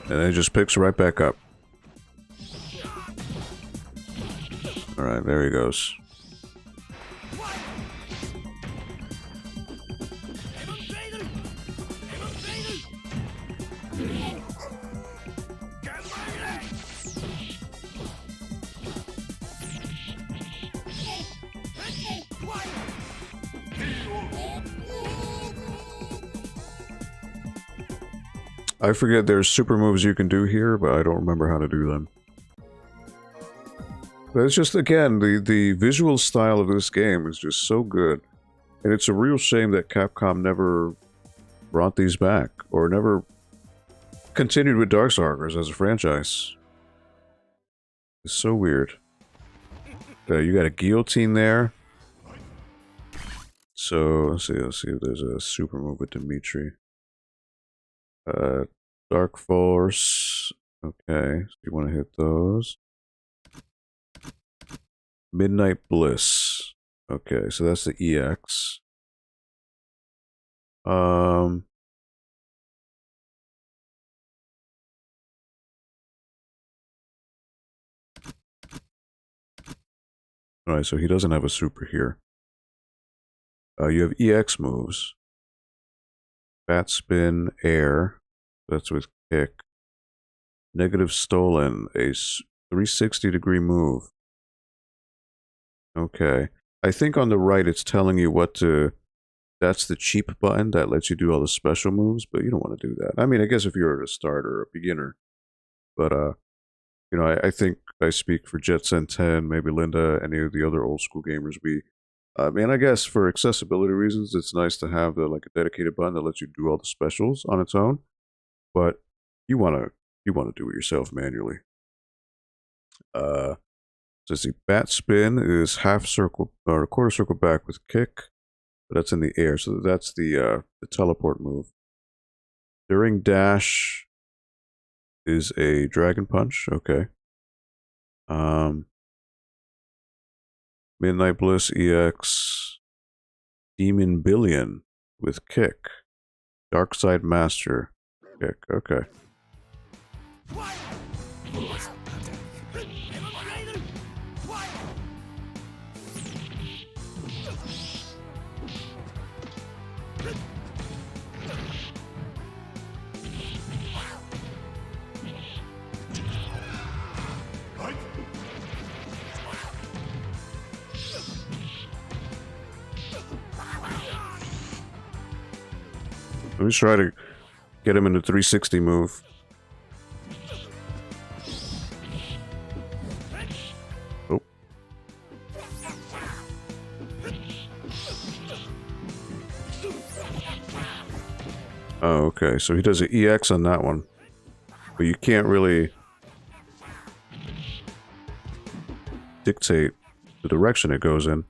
And it just picks right back up. Alright, there he goes. I forget there's super moves you can do here, but I don't remember how to do them. But it's just, again, the visual style of this game is just so good. And it's a real shame that Capcom never brought these back, or never continued with Darkstalkers as a franchise. It's so weird. You got a guillotine there. So, let's see if there's a super move with Dimitri. Dark Force. Okay, so you want to hit those. Midnight Bliss. Okay, so that's the EX. Alright, so he doesn't have a super here. You have EX moves. Bat Spin, Air. That's with kick. Negative Stolen, a 360-degree move. Okay. I think on the right it's telling you what to... That's the cheap button that lets you do all the special moves, but you don't want to do that. I mean, I guess if you're a starter or a beginner. But, you know, I think I speak for Jetson 10, maybe Linda, any of the other old school gamers. And I guess for accessibility reasons, it's nice to have a dedicated button that lets you do all the specials on its own. But you want to do it yourself manually. So the bat spin is half circle or a quarter circle back with kick, but that's in the air. So that's the teleport move. During dash is a dragon punch. Okay. Midnight Bliss EX, Demon Billion with kick, Dark Side Master kick. Okay. Let me try to get him in the 360 move. Oh. Oh, okay. So he does an EX on that one. But you can't really dictate the direction it goes in.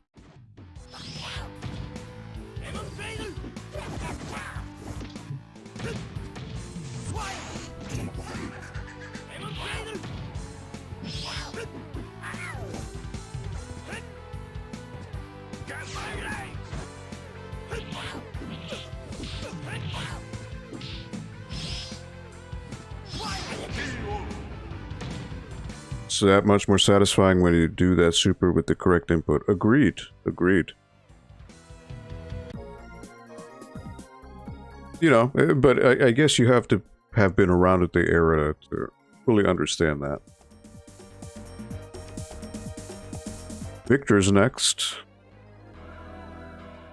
It's that much more satisfying when you do that super with the correct input. Agreed. Agreed. You know, but I guess you have to have been around at the era to fully understand that. Victor's next.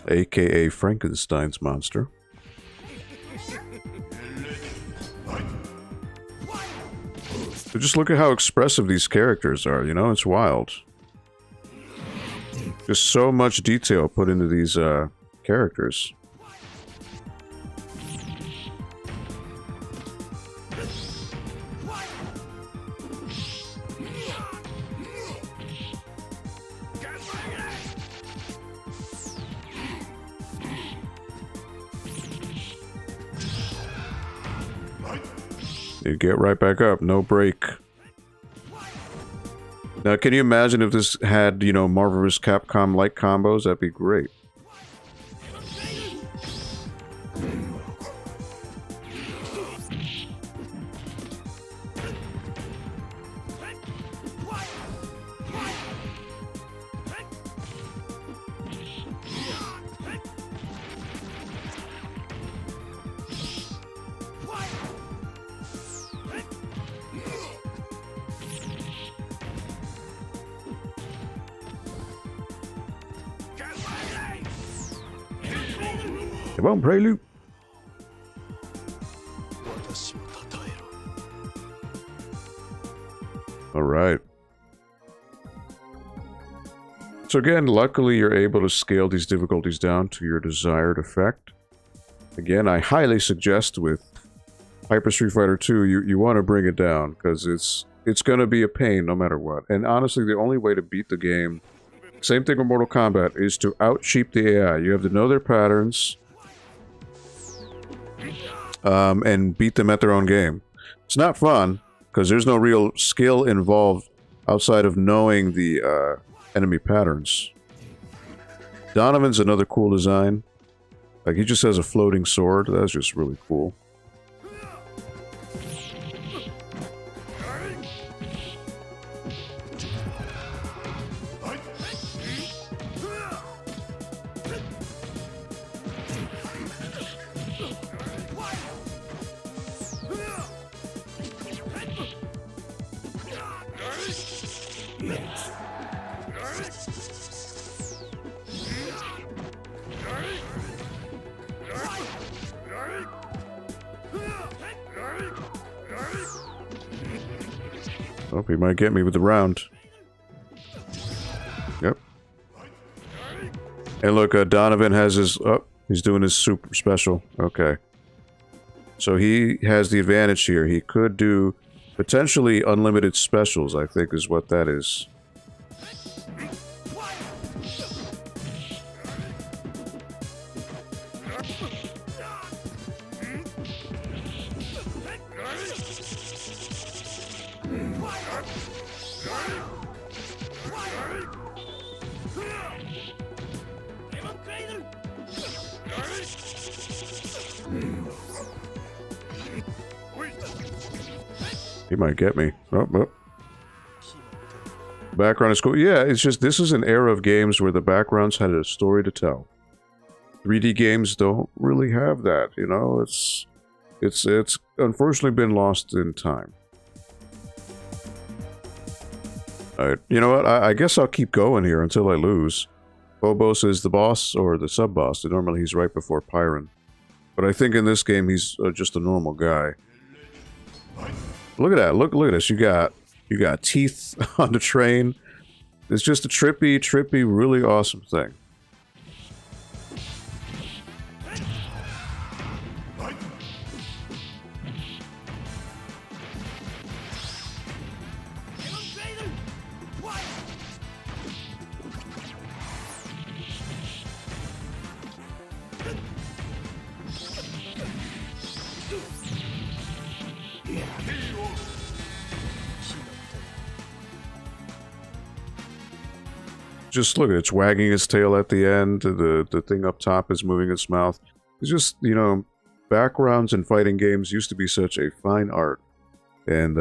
AKA Frankenstein's monster. So just look at how expressive these characters are, you know? It's wild. Just so much detail put into these characters. You get right back up, no break. Now, can you imagine if this had, you know, Marvel vs. Capcom-like combos? That'd be great. Come on, Prelude. All right. So again, luckily you're able to scale these difficulties down to your desired effect. Again, I highly suggest with Hyper Street Fighter 2, you want to bring it down, because it's going to be a pain no matter what. And honestly, the only way to beat the game, same thing with Mortal Kombat, is to out-cheap the AI. You have to know their patterns, and beat them at their own game. It's not fun, because there's no real skill involved outside of knowing the enemy patterns. Donovan's another cool design. Like, he just has a floating sword. That's just really cool. Oh, he might get me with the round. Yep. And look, Donovan has his... Oh, he's doing his super special. Okay. So he has the advantage here. He could do potentially unlimited specials, I think is what that is. He might get me. Oh, oh. Background is cool. Yeah, it's just, this is an era of games where the backgrounds had a story to tell. 3D games don't really have that, you know? It's unfortunately been lost in time. Alright, you know what? I guess I'll keep going here until I lose. Phobos is the boss, or the sub-boss. Normally he's right before Pyron. But I think in this game he's just a normal guy. Look at that. Look at this. You got teeth on the train. It's just a trippy, really awesome thing. Just look at it, it's wagging its tail at the end, the thing up top is moving its mouth. It's just, you know, backgrounds in fighting games used to be such a fine art. And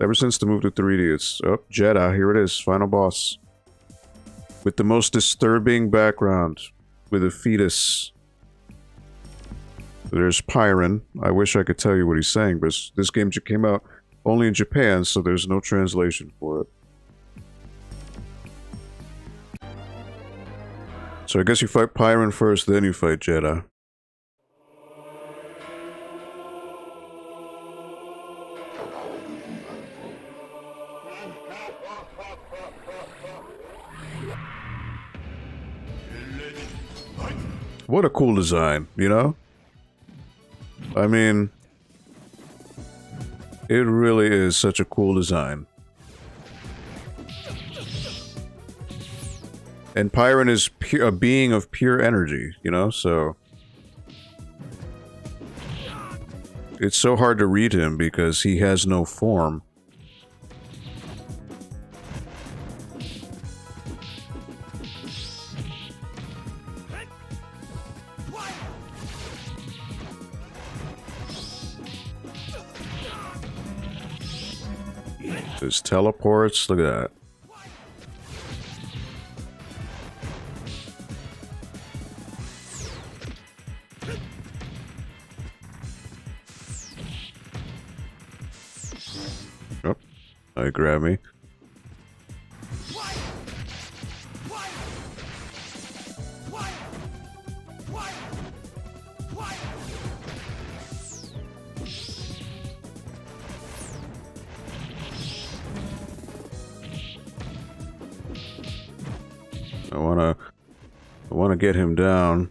Ever since the move to 3D, it's... Oh, Jeddah, here it is, final boss. With the most disturbing background. With a fetus. There's Pyron. I wish I could tell you what he's saying, but this game came out only in Japan, so there's no translation for it. So I guess you fight Pyron first, then you fight Jeddah. What a cool design, you know? I mean, it really is such a cool design. And Pyron is a being of pure energy, you know, so... It's so hard to read him because he has no form. His teleports, look at that. Oh, I grab me. I wanna get him down.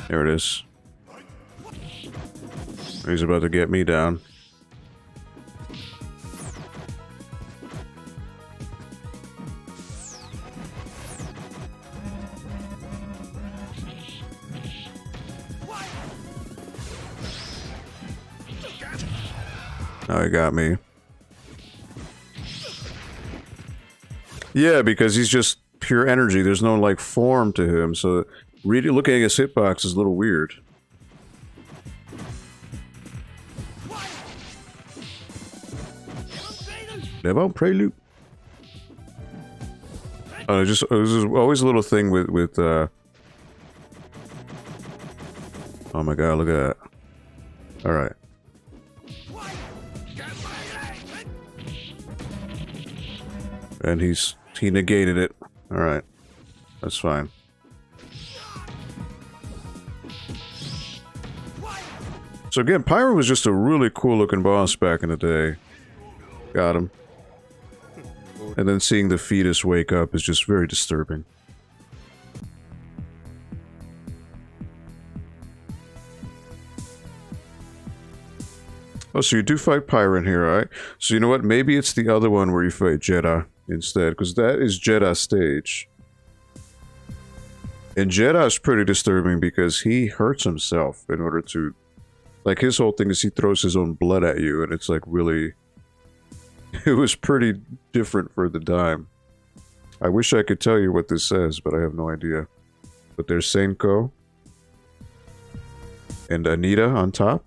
There it is. He's about to get me down. Now he got me. Yeah, because he's just pure energy. There's no, like, form to him, so really looking at his hitbox is a little weird. Never prelude. Oh, it was always a little thing with oh my god, look at that. Alright. And he negated it. Alright. That's fine. So again, Pyro was just a really cool looking boss back in the day. Got him. And then seeing the fetus wake up is just very disturbing. Oh, so you do fight Pyron here, alright? So you know what? Maybe it's the other one where you fight Jeddah instead, because that is Jeddah's stage. And Jeddah is pretty disturbing because he hurts himself in order to... Like, his whole thing is he throws his own blood at you, and it's like really... It was pretty different for the time. I wish I could tell you what this says, but I have no idea. But there's Senko. And Anita on top.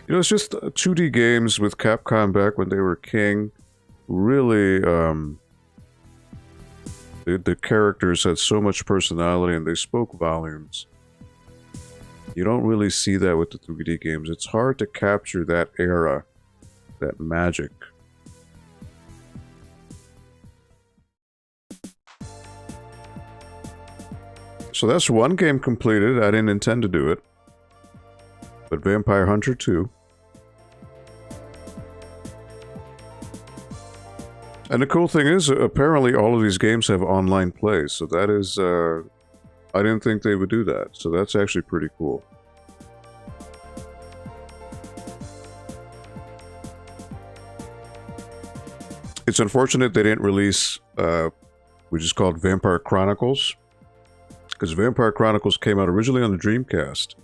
You know, it's just 2D games with Capcom back when they were king. Really, the characters had so much personality and they spoke volumes. You don't really see that with the 3D games. It's hard to capture that era, that magic. So that's one game completed. I didn't intend to do it. But Vampire Hunter 2. And the cool thing is, apparently all of these games have online play, so that is, I didn't think they would do that, so that's actually pretty cool. It's unfortunate they didn't release, which is called Vampire Chronicles, because Vampire Chronicles came out originally on the Dreamcast.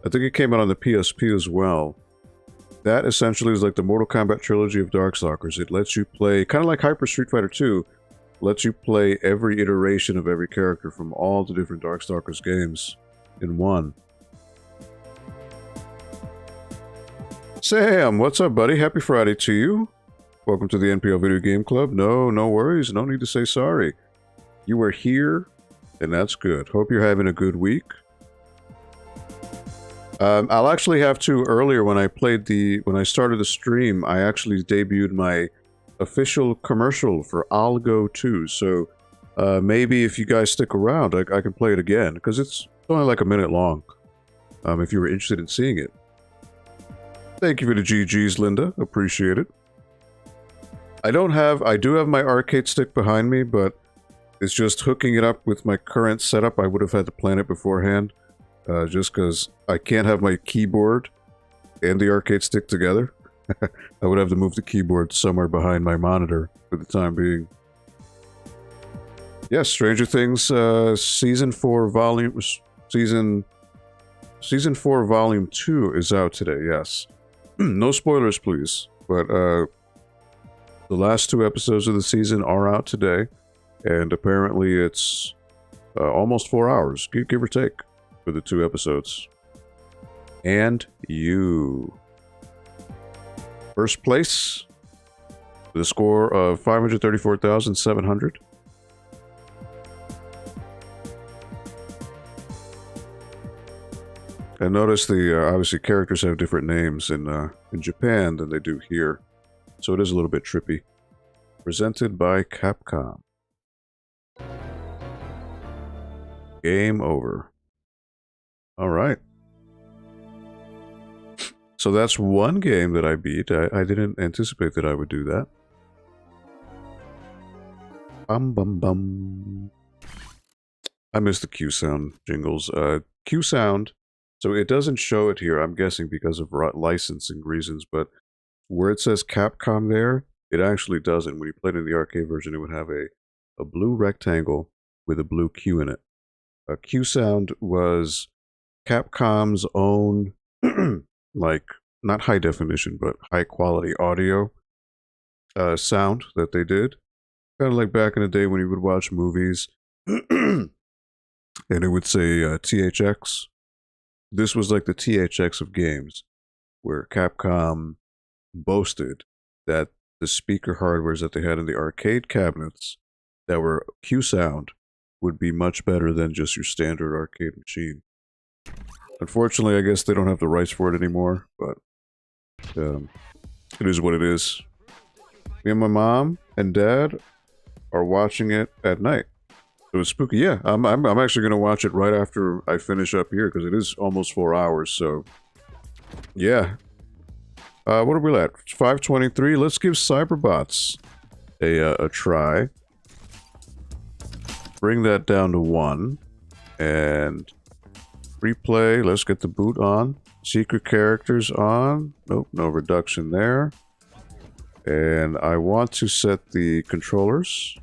I think it came out on the PSP as well. That essentially is like the Mortal Kombat trilogy of Darkstalkers. It lets you play, kind of like Hyper Street Fighter 2, lets you play every iteration of every character from all the different Darkstalkers games in one. Sam, what's up, buddy? Happy Friday to you. Welcome to the NPL Video Game Club. No worries. No need to say sorry. You are here, and that's good. Hope you're having a good week. I'll actually have to, earlier when I started the stream, I actually debuted my official commercial for I'll Go 2, so maybe if you guys stick around, I can play it again, because it's only like a minute long, if you were interested in seeing it. Thank you for the GGs, Linda. Appreciate it. I do have my arcade stick behind me, but it's just hooking it up with my current setup. I would have had to plan it beforehand. Just because I can't have my keyboard and the arcade stick together. I would have to move the keyboard somewhere behind my monitor for the time being. Yes, Stranger Things Season 4 Volume 2 is out today, yes. No spoilers, please. But the last 2 episodes of the season are out today, and apparently it's almost 4 hours, give or take, for the 2 episodes. And you. First place, with a score of 534,700. And notice the, obviously, characters have different names in Japan than they do here. So it is a little bit trippy. Presented by Capcom. Game over. Alright. So that's one game that I beat. I didn't anticipate that I would do that. Bum bum bum. I missed the Q sound jingles. Q sound. So it doesn't show it here, I'm guessing because of licensing reasons, but where it says Capcom there, it actually doesn't. When you played in the arcade version, it would have a blue rectangle with a blue Q in it. Q sound was Capcom's own, like, not high definition, but high quality audio sound that they did. Kind of like back in the day when you would watch movies and it would say THX. This was like the THX of games, where Capcom boasted that the speaker hardwares that they had in the arcade cabinets that were Q sound would be much better than just your standard arcade machine. Unfortunately, I guess they don't have the rights for it anymore, but it is what it is. Me and my mom and dad are watching it at night. So it's spooky. Yeah, I'm actually going to watch it right after I finish up here, because it is almost 4 hours, so... Yeah. What are we at? 5:23. Let's give Cyberbots a try. Bring that down to 1. And... replay. Let's get the boot on. Secret characters on. Nope, no reduction there. And I want to set the controllers.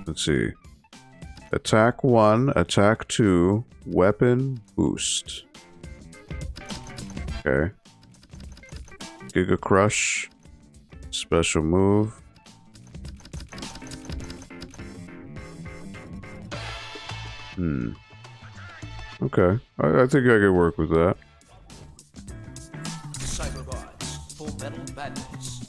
Let's see. Attack 1, attack 2, weapon boost. Okay. Giga Crush. Special move. Okay. I think I could work with that. Cyberbots, Full Metal Madness.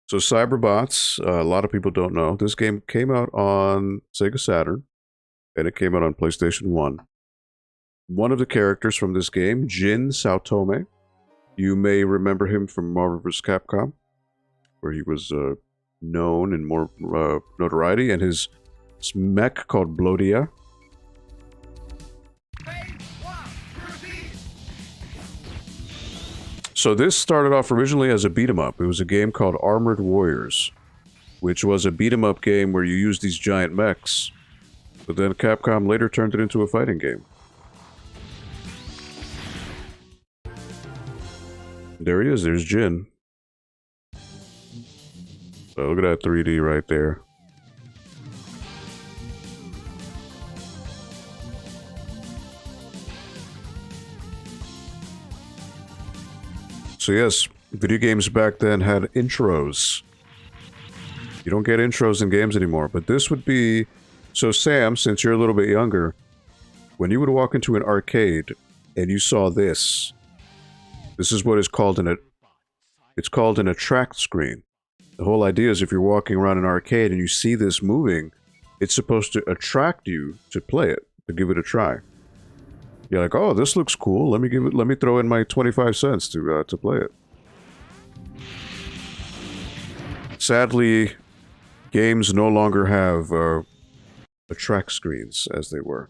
So Cyberbots, a lot of people don't know. This game came out on Sega Saturn, and it came out on PlayStation 1. One of the characters from this game, Jin Saotome, you may remember him from Marvel vs. Capcom, where he was known in more notoriety, and his mech called Blodia. So this started off originally as a beat-em-up. It was a game called Armored Warriors, which was a beat-em-up game where you used these giant mechs. But then Capcom later turned it into a fighting game. There he is, there's Jin. So look at that 3D right there. So yes, video games back then had intros. You don't get intros in games anymore, but this would be... So Sam, since you're a little bit younger, when you would walk into an arcade, and you saw this. This is what is called it's called an attract screen. The whole idea is if you're walking around an arcade and you see this moving, it's supposed to attract you to play it, to give it a try. You're like, oh, this looks cool. Let me throw in my 25 cents to play it. Sadly, games no longer have attract screens as they were.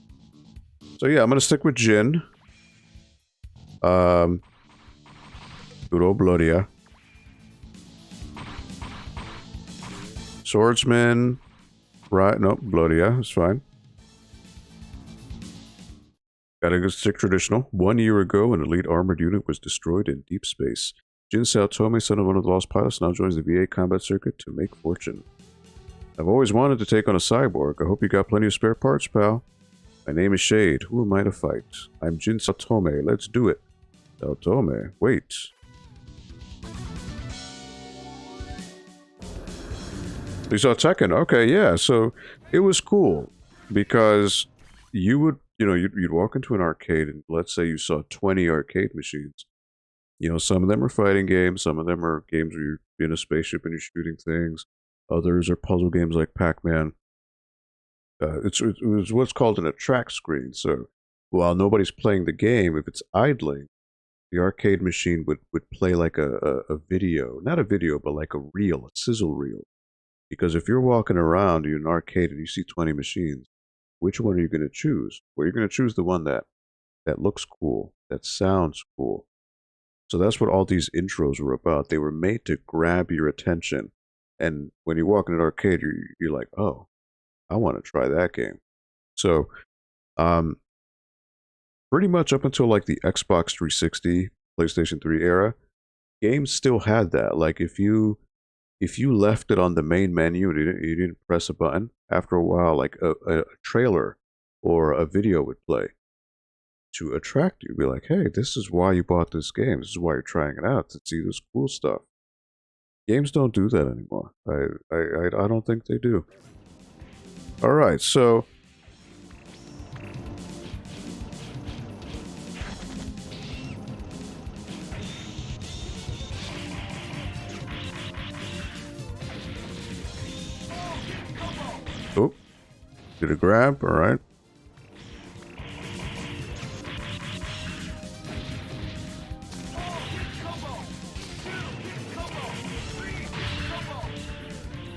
So yeah, I'm gonna stick with Jin. Good old Blodia. Swordsman. Right, no, Blodia, it's fine. Gotta go stick traditional. 1 year ago, an elite armored unit was destroyed in deep space. Jin Saotome, son of one of the lost pilots, now joins the VA combat circuit to make fortune. I've always wanted to take on a cyborg. I hope you got plenty of spare parts, pal. My name is Shade. Who am I to fight? I'm Jin Saotome. Let's do it. Saotome, wait. You saw Tekken? Okay, yeah. So it was cool because you would, you'd walk into an arcade and let's say you saw 20 arcade machines. Some of them are fighting games. Some of them are games where you're in a spaceship and you're shooting things. Others are puzzle games like Pac-Man. It was what's called an attract screen. So while nobody's playing the game, if it's idling, the arcade machine would play like a video. Not a video, but like a reel, a sizzle reel. Because if you're walking around in an arcade and you see 20 machines, which one are you going to choose? Well, you're going to choose the one that looks cool, that sounds cool. So that's what all these intros were about. They were made to grab your attention. And when you walk in an arcade, you're like, oh, I want to try that game. So, pretty much up until like the Xbox 360, PlayStation 3 era, games still had that. Like if you left it on the main menu and you didn't press a button, after a while, like a trailer or a video would play to attract you. Be like, hey, this is why you bought this game. This is why you're trying it out, to see this cool stuff. Games don't do that anymore. I don't think they do. All right, so oh, did a grab? All right.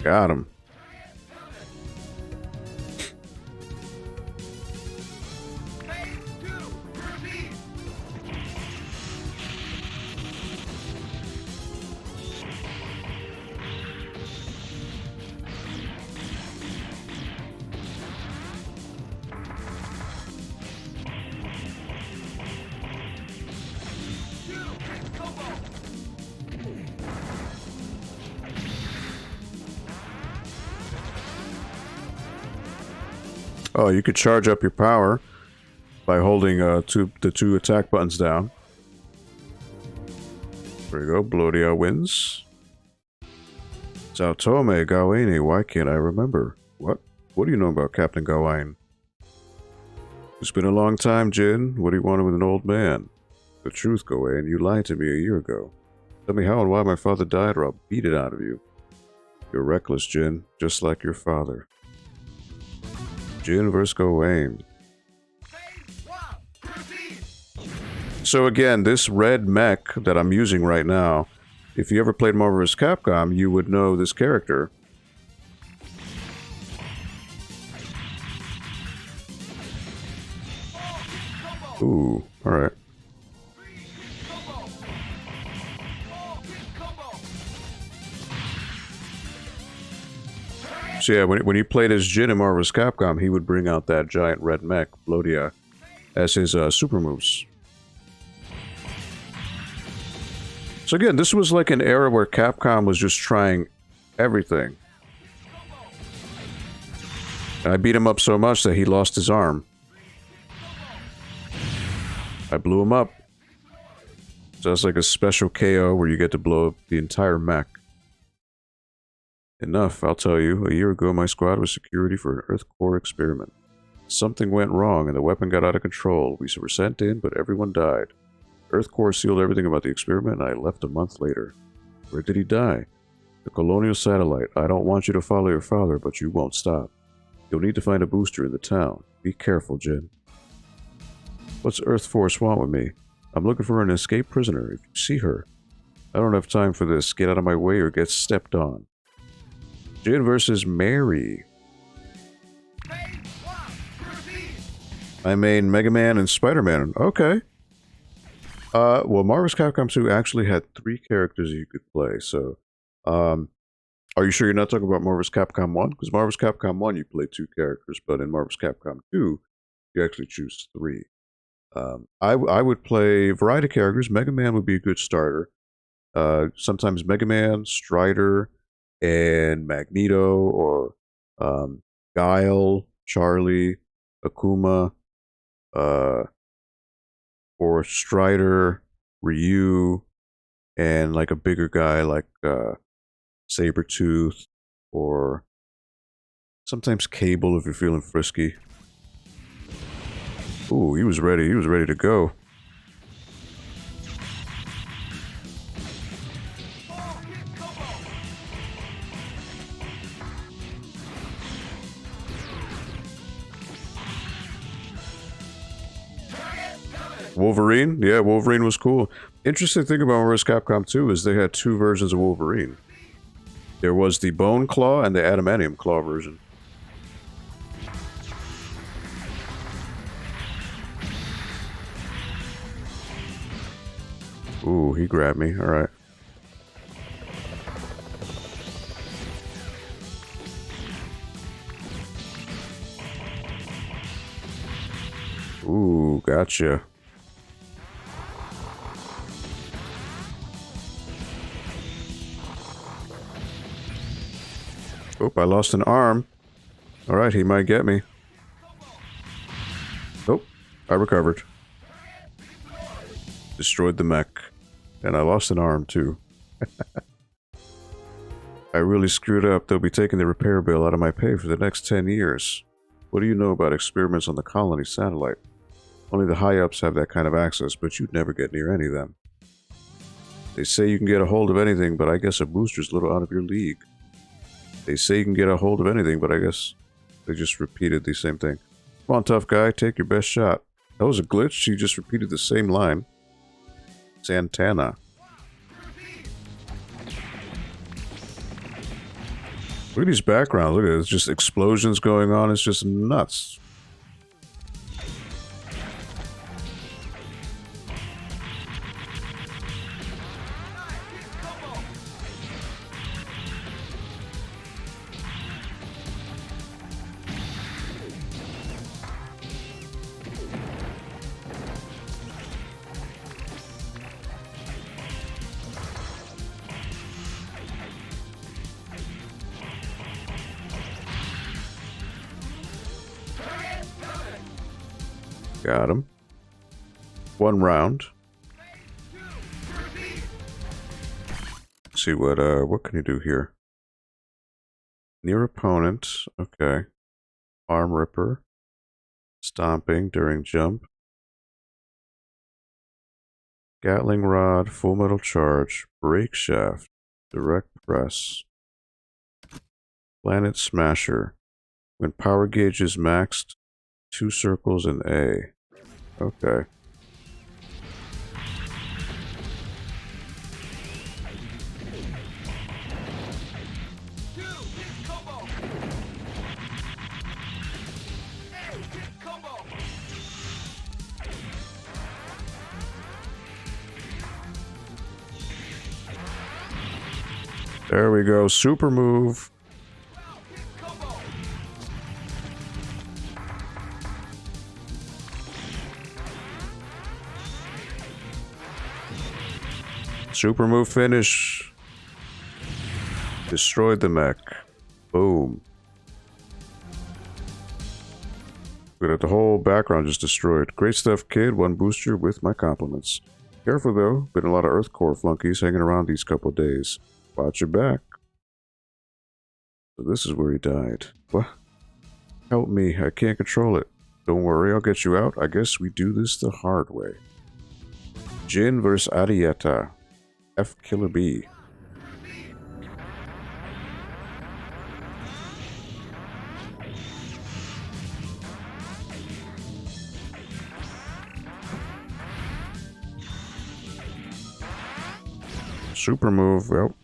Got him. Oh, you could charge up your power by holding the two attack buttons down. There you go, Blodia wins. Saotome Gawain, why can't I remember? What? What do you know about Captain Gawain? It's been a long time, Jin. What do you want with an old man? The truth, Gawain, you lied to me a year ago. Tell me how and why my father died or I'll beat it out of you. You're reckless, Jin, just like your father. Jin vs. Gawain. So again, this red mech that I'm using right now, if you ever played Marvel vs. Capcom, you would know this character. Ooh, alright. So yeah, when he played as Jin in Marvel vs. Capcom, he would bring out that giant red mech, Blodia, as his super moves. So again, this was like an era where Capcom was just trying everything. And I beat him up so much that he lost his arm. I blew him up. So that's like a special KO where you get to blow up the entire mech. Enough, I'll tell you. A year ago, my squad was security for an Earth core experiment. Something went wrong and the weapon got out of control. We were sent in, but everyone died. Earth Core sealed everything about the experiment and I left a month later. Where did he die? The colonial satellite. I don't want you to follow your father, but you won't stop. You'll need to find a booster in the town. Be careful, Jin. What's Earth Force want with me? I'm looking for an escaped prisoner. If you see her. I don't have time for this. Get out of my way or get stepped on. Jin versus Mary. I main Mega Man and Spider-Man. Okay. Well, Marvel's Capcom 2 actually had 3 characters you could play, so... are you sure you're not talking about Marvel's Capcom 1? Because Marvel's Capcom 1, you play 2 characters, but in Marvel's Capcom 2, you actually choose 3. I would play a variety of characters. Mega Man would be a good starter. Sometimes Mega Man, Strider, and Magneto, or Guile, Charlie, Akuma, or Strider, Ryu, and like a bigger guy like Sabretooth, or sometimes Cable if you're feeling frisky. Ooh, he was ready to go. Wolverine? Yeah, Wolverine was cool. Interesting thing about Marvel's Capcom 2 is they had 2 versions of Wolverine. There was the Bone Claw and the Adamantium Claw version. Ooh, he grabbed me. Alright. Ooh, gotcha. Oop, I lost an arm. Alright, he might get me. Nope, I recovered. Destroyed the mech. And I lost an arm, too. I really screwed up. They'll be taking the repair bill out of my pay for the next 10 years. What do you know about experiments on the colony satellite? Only the high-ups have that kind of access, but you'd never get near any of them. They say you can get a hold of anything, but I guess a booster's a little out of your league. They say you can get a hold of anything, but I guess they just repeated the same thing. Come on, tough guy, take your best shot. That was a glitch. She just repeated the same line. Santana. Look at these backgrounds. Look at it. It's just explosions going on. It's just nuts. Got him. 1 round. Let's see what can you do here? Near opponent. Okay. Arm ripper. Stomping during jump. Gatling rod, full metal charge, brake shaft, direct press. Planet smasher. When power gauge is maxed, 2 circles in A. Okay. There we go. Super move. Super move finish. Destroyed the mech. Boom. We got the whole background just destroyed. Great stuff, kid. 1 booster with my compliments. Careful though. Been a lot of Earth Core flunkies hanging around these couple days. Watch your back. So this is where he died. What? Help me. I can't control it. Don't worry, I'll get you out. I guess we do this the hard way. Jin vs. Arietta. F Killer B. Super move, well.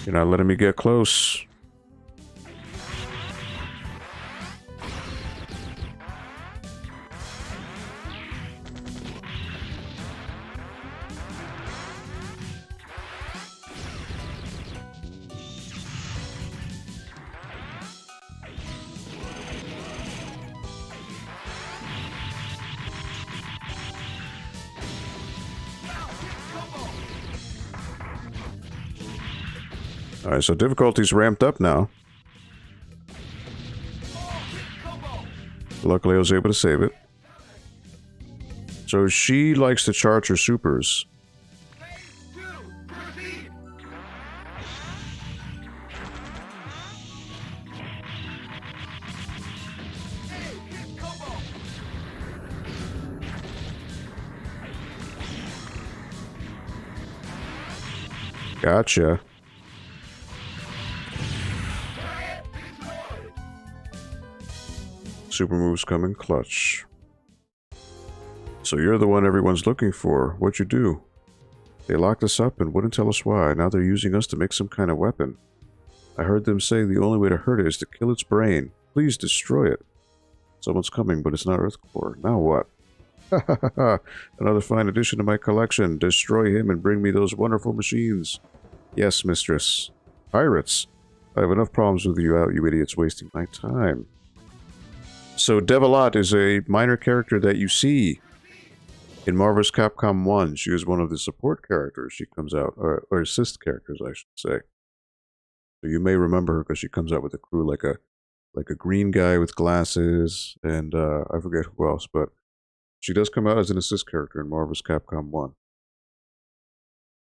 You're not letting me get close. Alright, so difficulty's ramped up now. Luckily I was able to save it. So she likes to charge her supers. Gotcha. Super moves come in clutch. So you're the one everyone's looking for. What'd you do? They locked us up and wouldn't tell us why. Now they're using us to make some kind of weapon. I heard them say the only way to hurt it is to kill its brain. Please destroy it. Someone's coming, but it's not Earthcore. Now what? Ha ha ha ha. Another fine addition to my collection. Destroy him and bring me those wonderful machines. Yes, mistress. Pirates. I have enough problems with you out, you idiots, wasting my time. So Devilot is a minor character that you see in Marvel's Capcom 1. She is one of the support characters. She comes out, or assist characters, I should say. So you may remember her because she comes out with a crew like a green guy with glasses, and I forget who else, but she does come out as an assist character in Marvel's Capcom 1.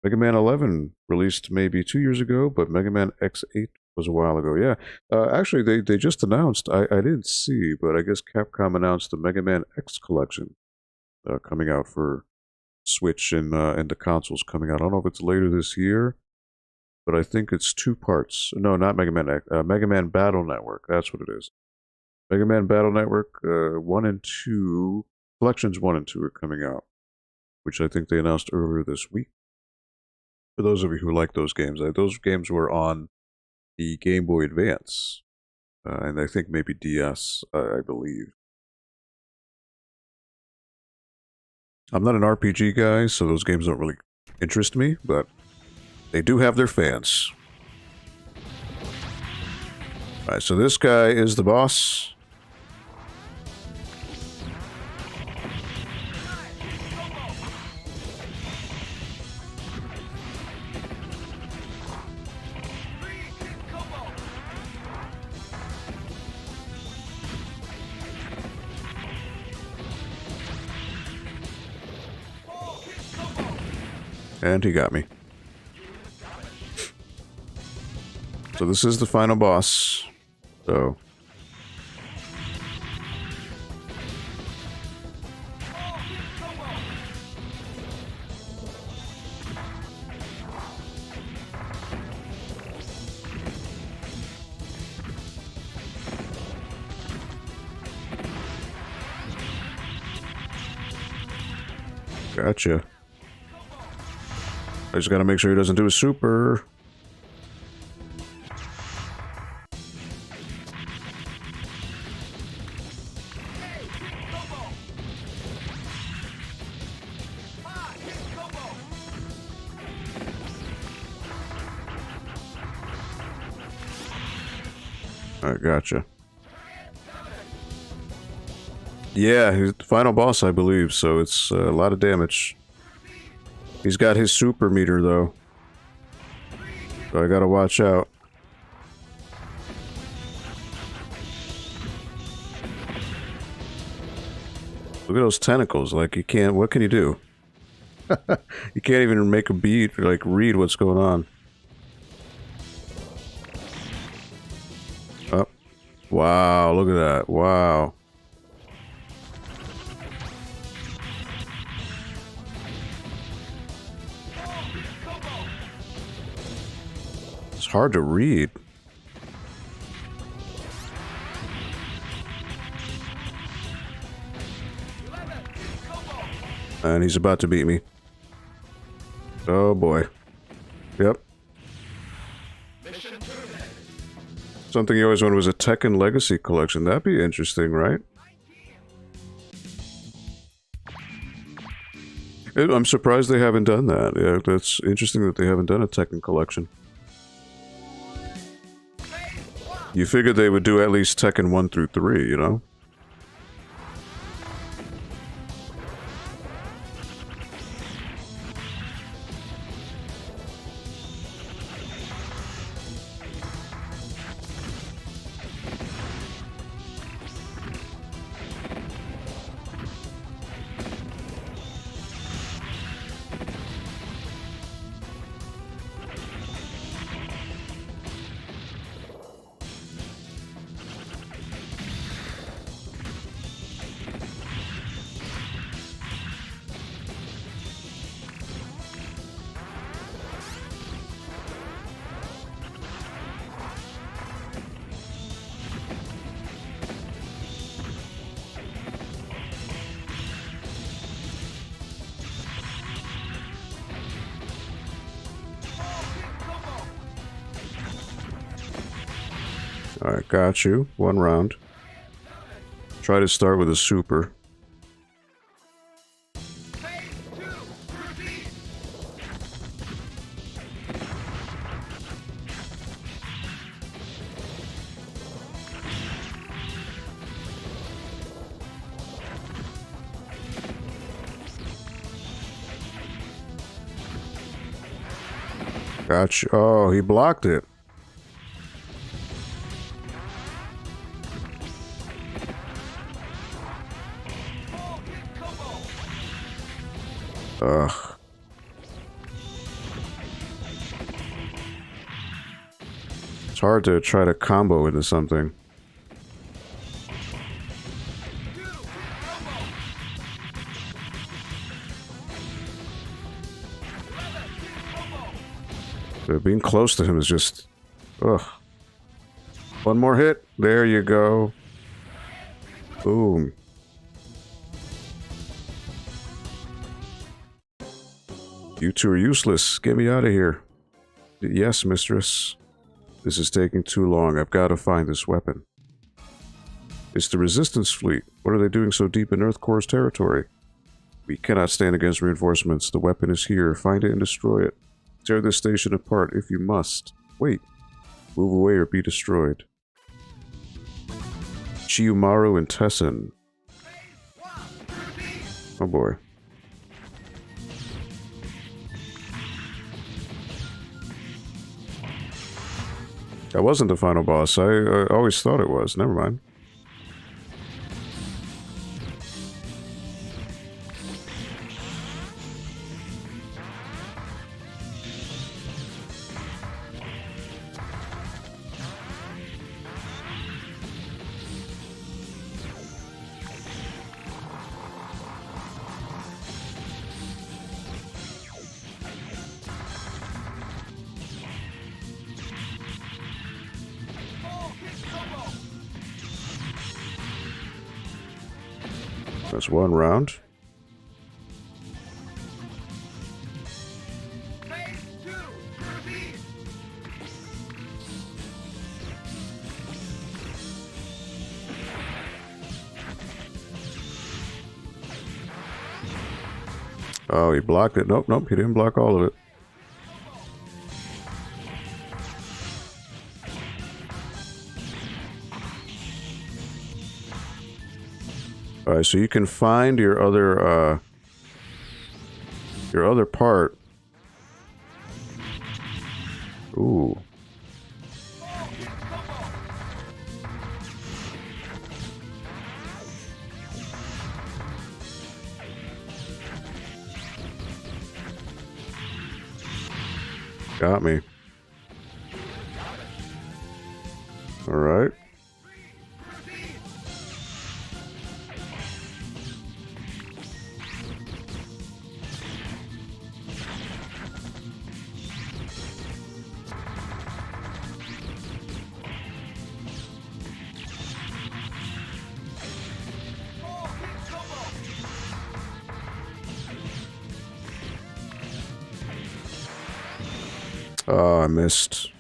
Mega Man 11 released maybe 2 years ago, but Mega Man X8 was a while ago. Yeah, actually they just announced, I didn't see, but I guess Capcom announced the Mega Man X collection coming out for Switch and the consoles coming out. I don't know if it's later this year, but I think it's 2 parts. No, not Mega Man X, Mega Man Battle Network. That's what it is. Mega Man Battle Network 1 and 2, collections 1 and 2 are coming out, which I think they announced earlier this week. For those of you who like those games were on the Game Boy Advance, and I think maybe DS, I believe. I'm not an RPG guy, so those games don't really interest me, but they do have their fans. Alright, so this guy is the boss. And he got me. So this is the final boss. So. Gotcha. I just gotta make sure he doesn't do a super. Alright, gotcha. Yeah, he's the final boss, I believe, so it's a lot of damage. He's got his super meter, though. So I gotta watch out. Look at those tentacles, like you can't, what can you do? You can't even make a beat, or like read what's going on. Wow, look at that. Wow. It's hard to read. And he's about to beat me. Oh boy. Yep. Something you always wanted was a Tekken Legacy collection. That'd be interesting, right? I'm surprised they haven't done that. Yeah, that's interesting that they haven't done a Tekken collection. You figured they would do at least Tekken 1 through 3, you know? Alright, got you. One round. Try to start with a super. Gotcha. Oh, he blocked it. Ugh. It's hard to try to combo into something. Being close to him is just... Ugh. One more hit. There you go. Boom. You two are useless. Get me out of here. Yes, mistress. This is taking too long. I've got to find this weapon. It's the Resistance Fleet. What are they doing so deep in Earthcore's territory? We cannot stand against reinforcements. The weapon is here. Find it and destroy it. Tear this station apart if you must. Wait. Move away or be destroyed. Chiyumaru and Tessen. Oh boy. That wasn't the final boss. I always thought it was. Never mind. That's one round. Oh, he blocked it. Nope, nope, he didn't block all of it. Alright, so you can find your other part. Ooh. Got me. Alright. Oh, I missed.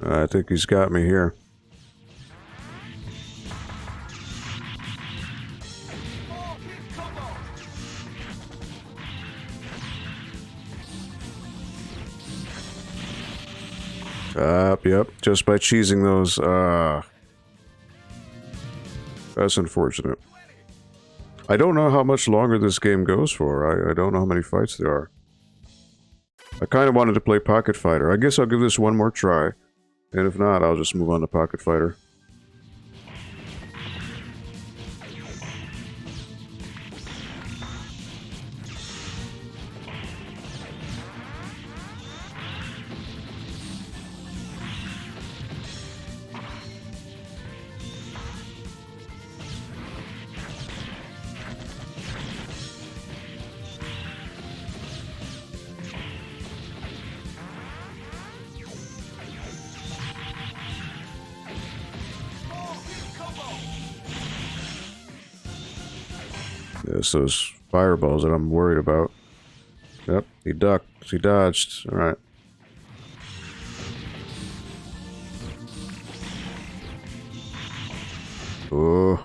I think he's got me here. Yep, just by cheesing those, that's unfortunate. I don't know how much longer this game goes for. I don't know how many fights there are. I kind of wanted to play Pocket Fighter. I guess I'll give this one more try. And if not, I'll just move on to Pocket Fighter. It's those fireballs that I'm worried about. Yep, he ducked. He dodged. Alright. Oh.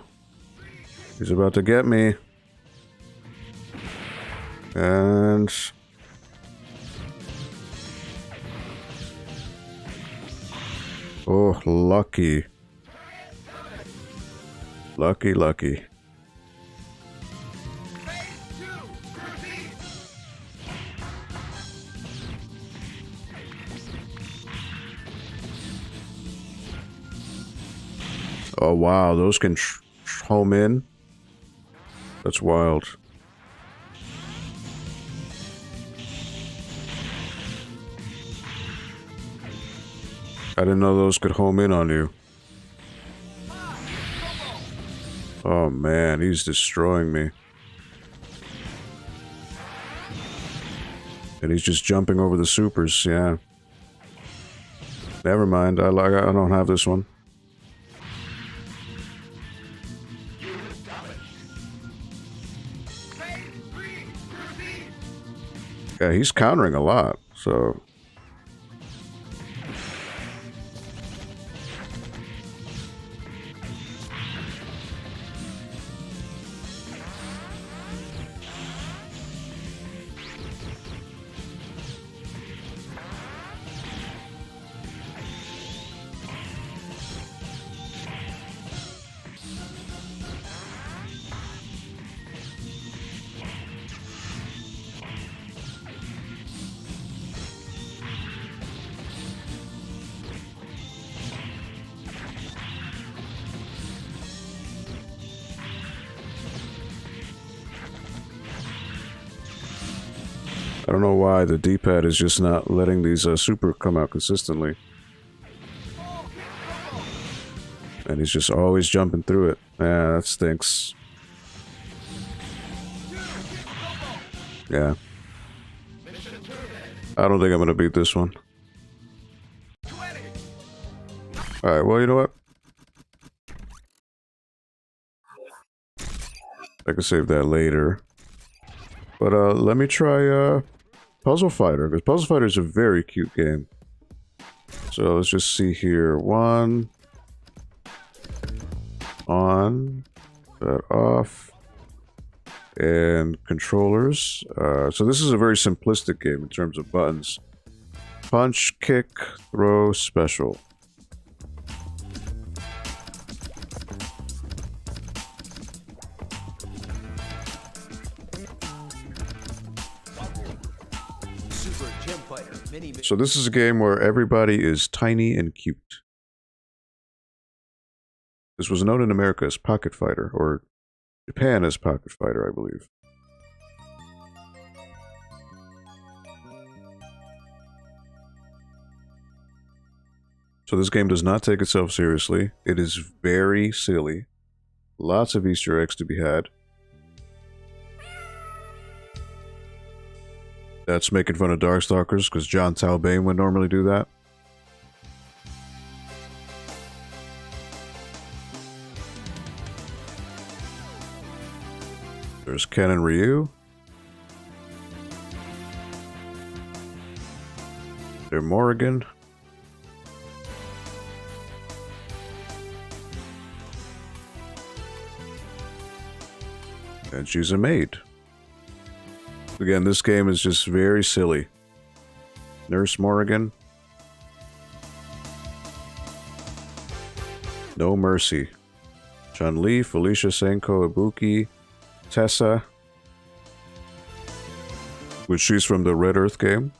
He's about to get me. And... oh, lucky. Lucky, lucky. Oh wow, those can home in? That's wild. I didn't know those could home in on you. Oh man, he's destroying me. And he's just jumping over the supers, yeah. Never mind, I don't have this one. Yeah, he's countering a lot, so... I don't know why the D-pad is just not letting these super come out consistently. And he's just always jumping through it. Yeah, that stinks. Yeah. I don't think I'm gonna beat this one. Alright, well, you know what? I can save that later. But let me try Puzzle Fighter, because Puzzle Fighter is a very cute game. So let's just see here. One. On. That off. And controllers. So this is a very simplistic game in terms of buttons. Punch, kick, throw, special. So this is a game where everybody is tiny and cute. This was known in America as Pocket Fighter, or Japan as Pocket Fighter, I believe. So this game does not take itself seriously. It is very silly. Lots of Easter eggs to be had. That's making fun of Darkstalkers, because John Talbane would normally do that. There's Ken and Ryu. There's Morrigan. And she's a maid. Again, this game is just very silly. Nurse Morrigan. No Mercy. Chun-Li, Felicia, Senko, Ibuki, Tessa. Which she's from the Red Earth game.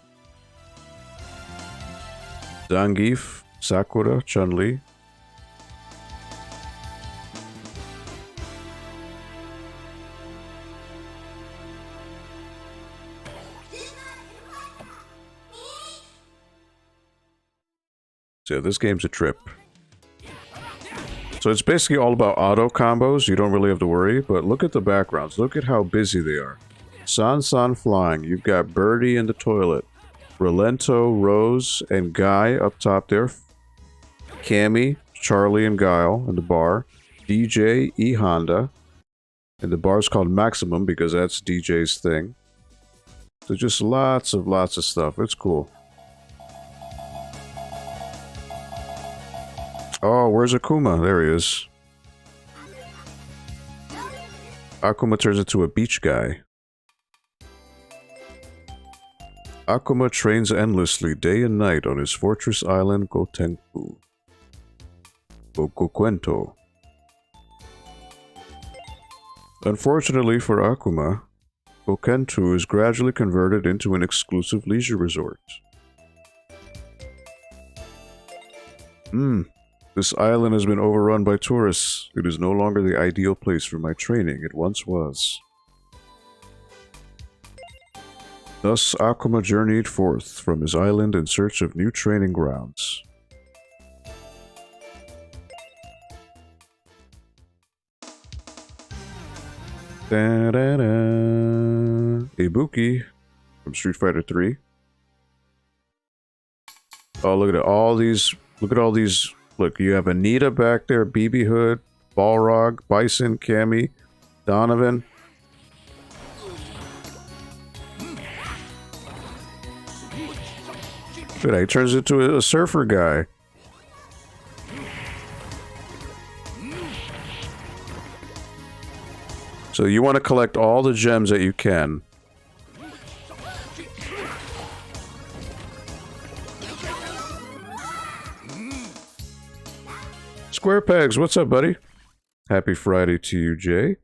Zangief, Sakura, Chun-Li. So this game's a trip. So it's basically all about auto combos. You don't really have to worry, but look at the backgrounds. Look at how busy they are. San flying. You've got Birdie in the toilet. Relento, Rose, and Guy up top there. Cammy, Charlie, and Guile in the bar. DJ, E Honda. And the bar's called Maximum because that's DJ's thing. So just lots of stuff. It's cool. Oh, where's Akuma? There he is. Akuma turns into a beach guy. Akuma trains endlessly day and night on his fortress island Gotenku. Gokuento. Unfortunately for Akuma, Gokentu is gradually converted into an exclusive leisure resort. This island has been overrun by tourists. It is no longer the ideal place for my training it once was. Thus, Akuma journeyed forth from his island in search of new training grounds. Da-da-da. Ibuki from Street Fighter 3. Oh, look at all these. Look at all these. Look, you have Anita back there, BB Hood, Balrog, Bison, Cammy, Donovan. Look at that, he turns into a surfer guy. So you want to collect all the gems that you can. Square Pegs, what's up, buddy? Happy Friday to you, Jay.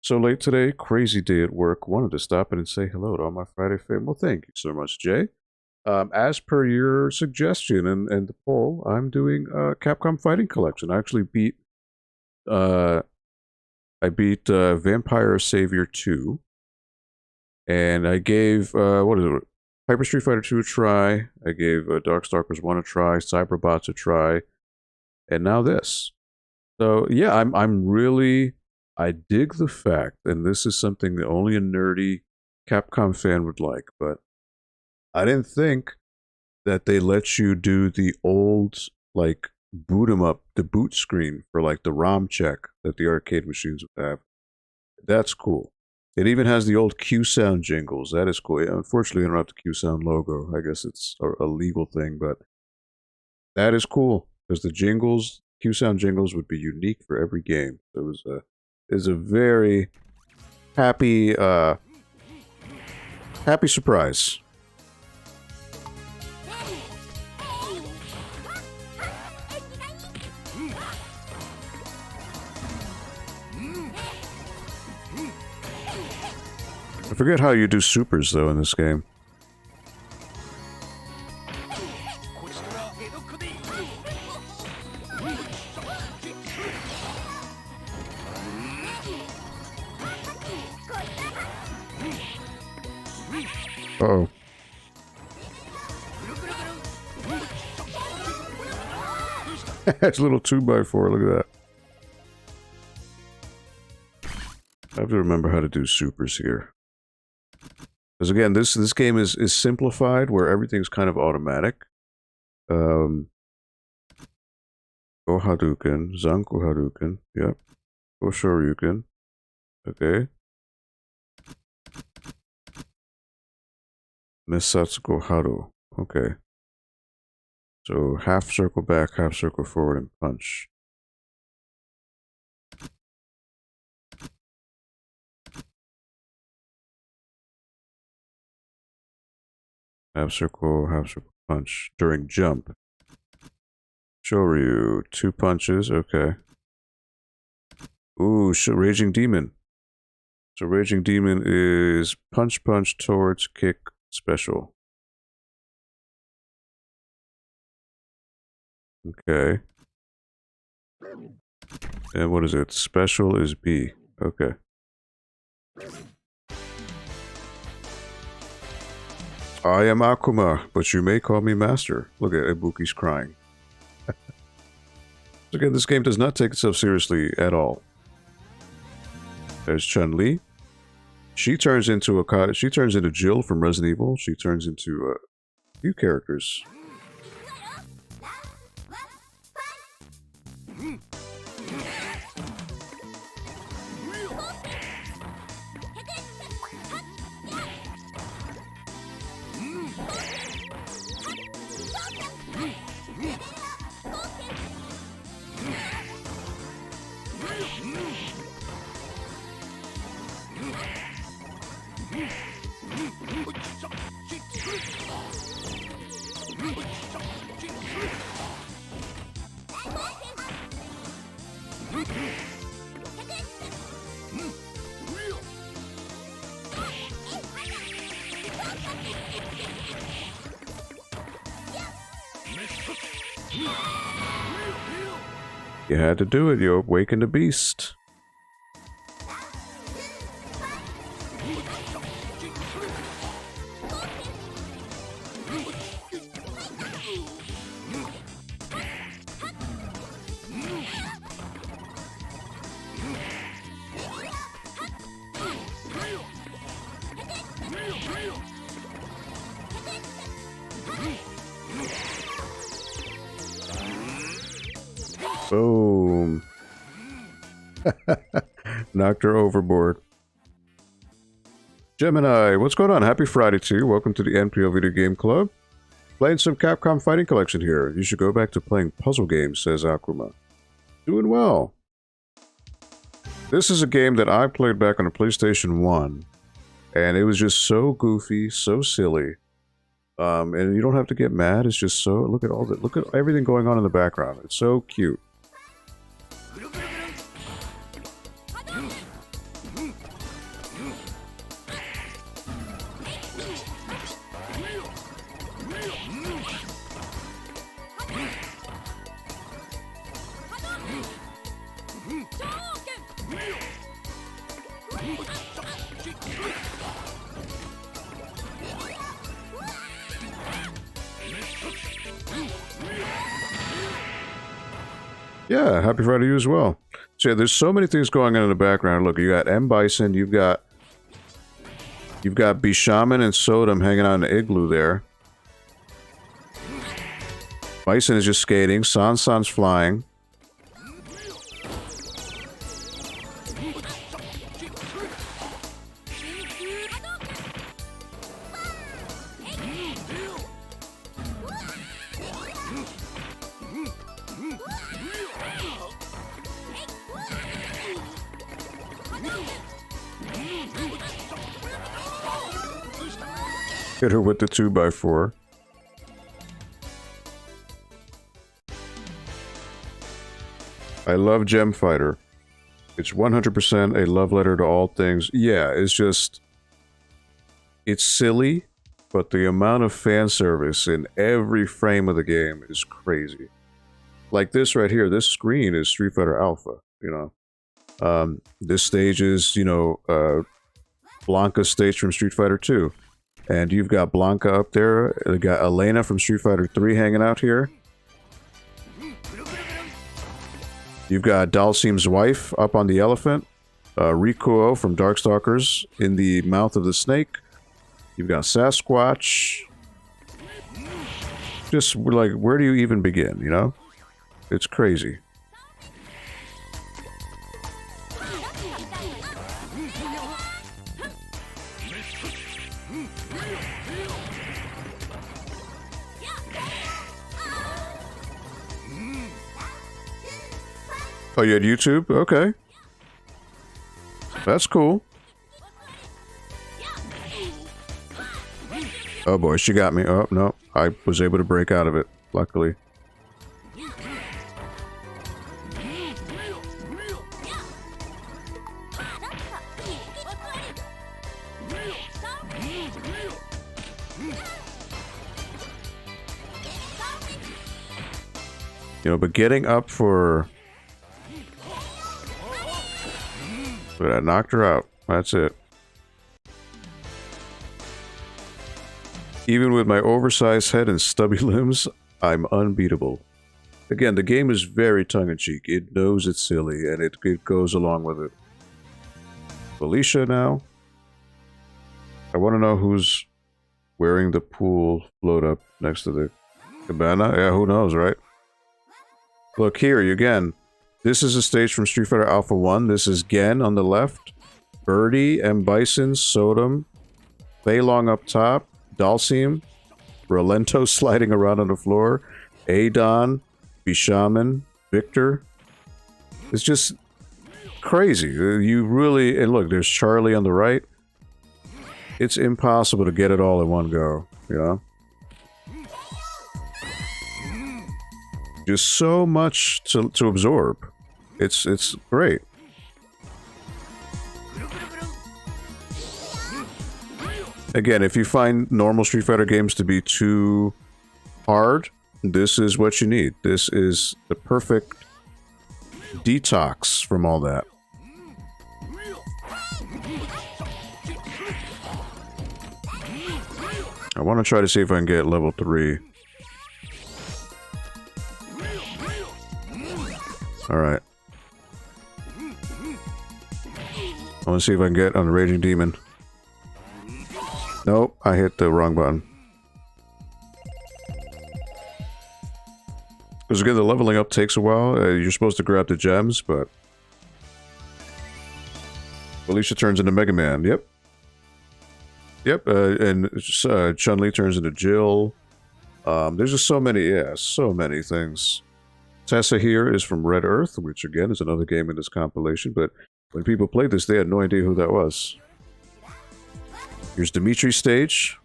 So late today, crazy day at work. Wanted to stop in and say hello to all my Friday fam. Well, thank you so much, Jay. As per your suggestion and the poll, I'm doing a Capcom Fighting Collection. I actually beat Vampire Savior 2. And I gave, what is it? Hyper Street Fighter 2 a try. I gave Darkstalkers 1 a try, Cyberbots a try. And now this. So yeah, I'm really, I dig the fact, and this is something that only a nerdy Capcom fan would like, but I didn't think that they let you do the old, like, boot 'em up, the boot screen for like the ROM check that the arcade machines would have. That's cool. It even has the old Q-Sound jingles. That is cool. Unfortunately, I don't have the Q-Sound logo. I guess it's a legal thing, but that is cool. Because the jingles, Q-Sound jingles, would be unique for every game. So it was a very happy, happy surprise. I forget how you do supers though in this game. Uh-oh. It's a little 2x4, look at that. I have to remember how to do supers here. Because again, this game is simplified, where everything's kind of automatic. Go Hadouken, Zanku Hadouken, yep. Go Shoryuken. Okay. Misatsuko Haru. Okay. So half circle back, half circle forward, and punch. Half circle, punch. During jump. Shoryu, 2 punches, okay. Ooh, Raging Demon. So Raging Demon is punch, punch, towards, kick, special. Okay. And what is it? Special is B. Okay. I am Akuma, but you may call me Master. Look at Ibuki's crying. Again, this game does not take itself seriously at all. There's Chun-Li. She turns into Jill from Resident Evil. She turns into a few characters. You had to do it, you awakened a beast. Boom. Knocked her overboard. Gemini, what's going on? Happy Friday to you. Welcome to the NPL Video Game Club. Playing some Capcom Fighting Collection here. You should go back to playing puzzle games, says Akuma. Doing well. This is a game that I played back on the PlayStation 1. And it was just so goofy, so silly. And you don't have to get mad. It's just so... Look at everything going on in the background. It's so cute. Yeah, happy Friday to you as well. So yeah, there's so many things going on in the background. Look, you got M. Bison, you've got Bishaman and Sodom hanging out in the igloo there. Bison is just skating, San's flying. Hit her with the 2x4. I love Gem Fighter. It's 100% a love letter to all things. Yeah, it's just... It's silly, but the amount of fan service in every frame of the game is crazy. Like this right here, this screen is Street Fighter Alpha, you know. This stage is, you know, Blanca's stage from Street Fighter 2. And you've got Blanca up there. You got Elena from Street Fighter 3 hanging out here. You've got Dalsim's wife up on the elephant. Rikuo from Darkstalkers in the mouth of the snake. You've got Sasquatch. Just like, where do you even begin, you know? It's crazy. Oh, you had YouTube? Okay. That's cool. Oh boy, she got me. Oh, no. I was able to break out of it, luckily. You know, but getting up for... But I knocked her out. That's it. Even with my oversized head and stubby limbs, I'm unbeatable. Again, the game is very tongue-in-cheek. It knows it's silly, and it goes along with it. Felicia now. I want to know who's wearing the pool float up next to the cabana. Yeah, who knows, right? Look here, again. This is a stage from Street Fighter Alpha 1. This is Gen on the left. Birdie, M. Bison, Sodom. Fei Long up top. Dalsim. Rolento sliding around on the floor. Adon. Bishaman. Victor. It's just crazy. You really... And look, there's Charlie on the right. It's impossible to get it all in one go, you know? Just so much to absorb. It's great. Again, if you find normal Street Fighter games to be too hard, this is what you need. This is the perfect detox from all that. I want to try to see if I can get level 3. Alright. I want to see if I can get on the Raging Demon. Nope, I hit the wrong button. Because again, the leveling up takes a while. You're supposed to grab the gems, but... Felicia turns into Mega Man, yep. Yep, and Chun-Li turns into Jill. There's just so many, yeah, so many things. Tessa here is from Red Earth, which again is another game in this compilation, but when people played this, they had no idea who that was. Here's Dimitri's stage.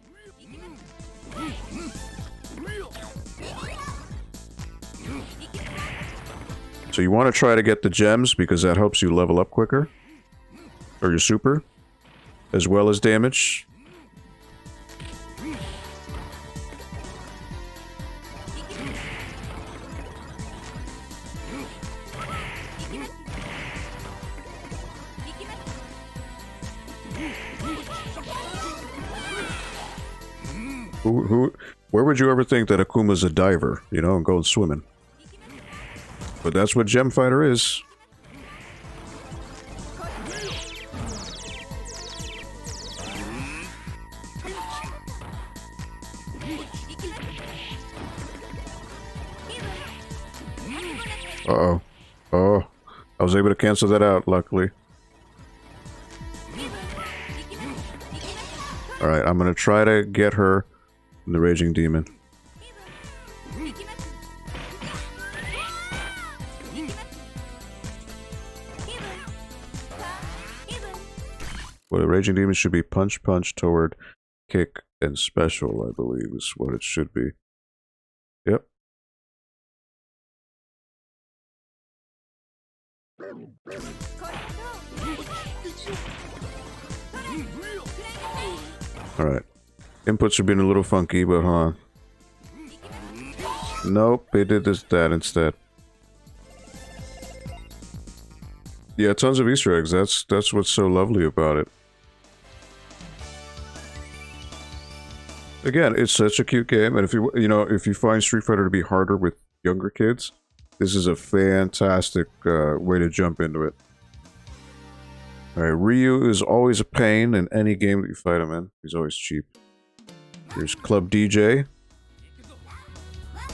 So you want to try to get the gems because that helps you level up quicker. Or your super. As well as damage. Where would you ever think that Akuma's a diver, you know, and go swimming? But that's what Gem Fighter is. Uh-oh. Oh, I was able to cancel that out, luckily. Alright, I'm gonna try to get her in the Raging Demon. Well, the Raging Demon should be punch, punch, toward, kick, and special, I believe, is what it should be. Yep. Alright. Inputs are being a little funky, but huh. Nope, they did that instead. Yeah, tons of Easter eggs. That's what's so lovely about it. Again, it's such a cute game, and if you find Street Fighter to be harder with younger kids, this is a fantastic way to jump into it. Alright, Ryu is always a pain in any game that you fight him in. He's always cheap. Here's Club DJ.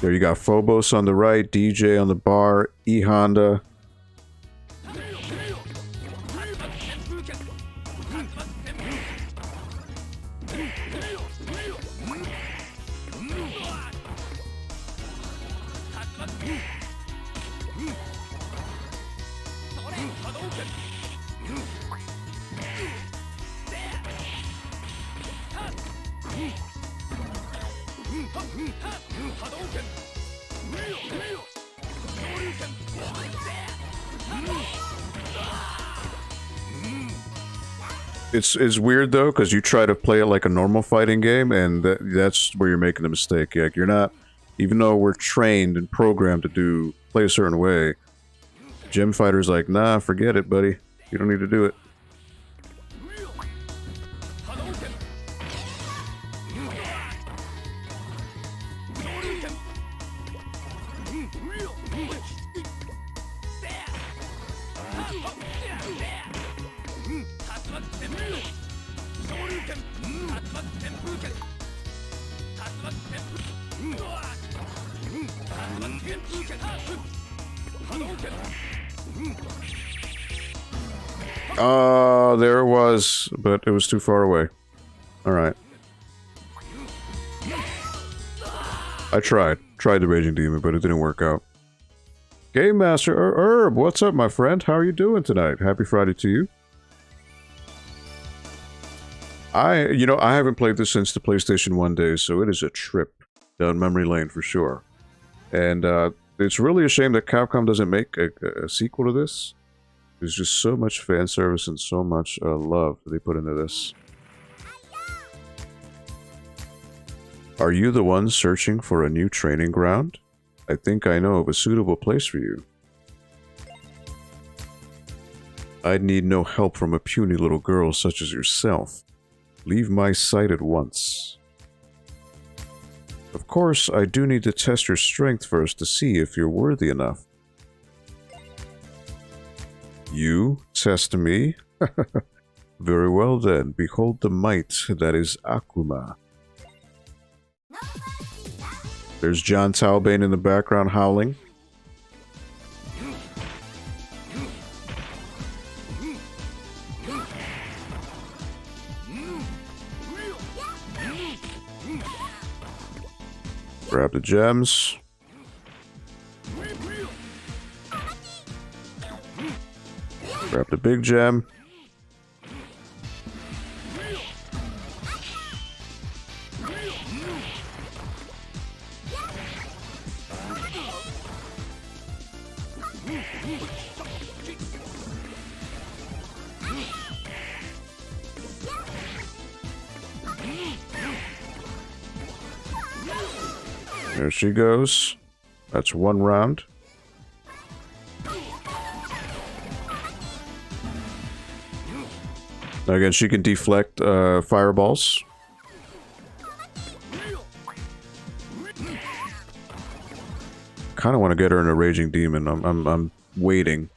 There you got Phobos on the right, DJ on the bar, E Honda. It's weird though, because you try to play it like a normal fighting game, and that's where you're making the mistake. Like, you're not, even though we're trained and programmed to play a certain way, Gym Fighter's like, nah, forget it, buddy. You don't need to do it. There it was, but it was too far away. Alright. I tried the Raging Demon, but it didn't work out. Game Master Herb, what's up, my friend? How are you doing tonight? Happy Friday to you. I haven't played this since the PlayStation 1 days, so it is a trip down memory lane for sure. And it's really a shame that Capcom doesn't make a sequel to this. There's just so much fan service and so much love that they put into this. Are you the one searching for a new training ground? I think I know of a suitable place for you. I'd need no help from a puny little girl such as yourself. Leave my sight at once. Of course, I do need to test your strength first to see if you're worthy enough. You test me? Very well then, behold the might that is Akuma. There's John Talbane in the background howling. Grab the gems. Grab the big gem. There she goes. That's one round. Again, she can deflect fireballs. Kind of want to get her in a Raging Demon. I'm waiting.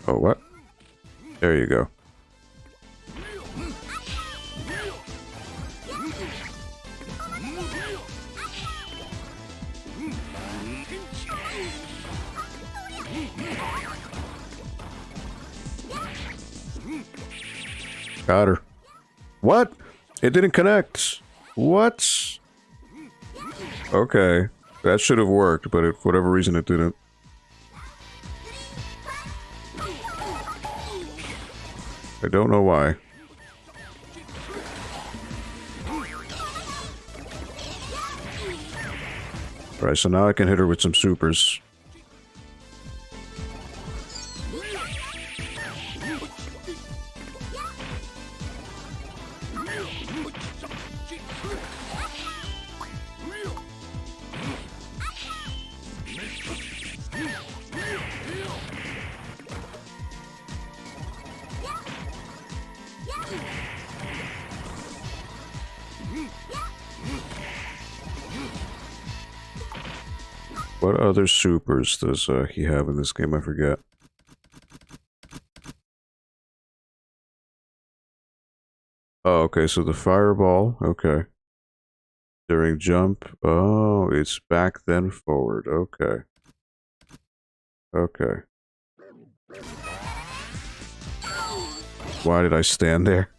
Oh, what? There you go. Got her. What? It didn't connect. What? Okay. That should have worked, but for whatever reason it didn't. I don't know why. Alright, so now I can hit her with some supers. What other supers does he have in this game? I forget. Oh, okay, so the fireball, okay. During jump, oh, it's back then forward, okay. Okay. Why did I stand there?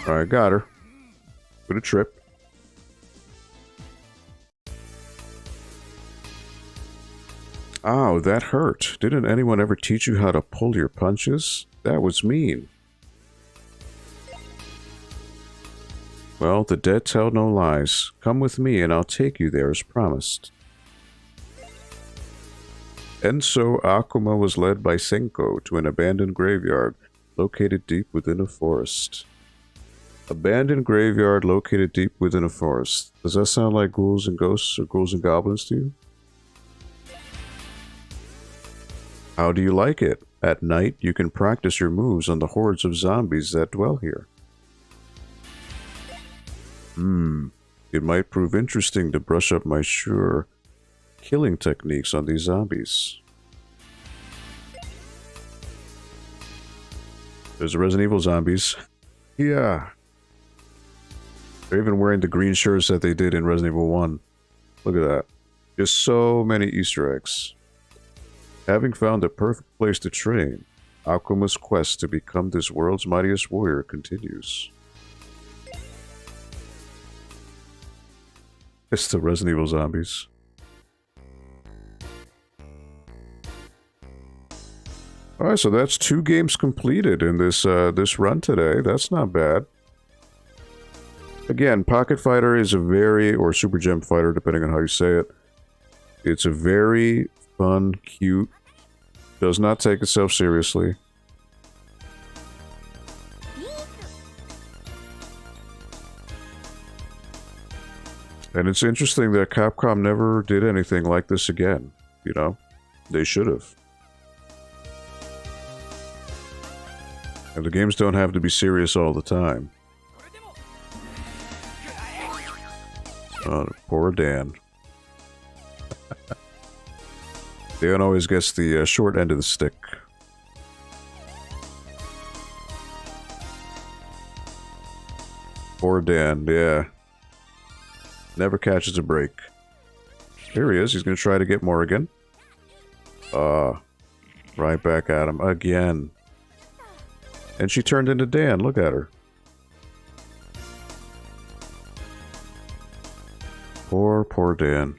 Alright, got her. With a trip. Ow, that hurt. Didn't anyone ever teach you how to pull your punches? That was mean. Well, the dead tell no lies. Come with me and I'll take you there as promised. And so Akuma was led by Senko to an abandoned graveyard located deep within a forest. Abandoned graveyard located deep within a forest. Does that sound like ghouls and ghosts or ghouls and goblins to you? How do you like it? At night, you can practice your moves on the hordes of zombies that dwell here. It might prove interesting to brush up my sure killing techniques on these zombies. There's the Resident Evil zombies. Yeah. They're even wearing the green shirts that they did in Resident Evil 1. Look at that. Just so many Easter eggs. Having found the perfect place to train, Akuma's quest to become this world's mightiest warrior continues. It's the Resident Evil zombies. Alright, so that's 2 games completed in this this run today. That's not bad. Again, Pocket Fighter is a very, or Super Gem Fighter, depending on how you say it. It's a very fun, cute, does not take itself seriously. And it's interesting that Capcom never did anything like this again, you know? They should have. And the games don't have to be serious all the time. Oh, poor Dan. Dan always gets the short end of the stick. Poor Dan, yeah. Never catches a break. Here he is. He's going to try to get Morrigan. Right back at him again. And she turned into Dan. Look at her. Poor Dan.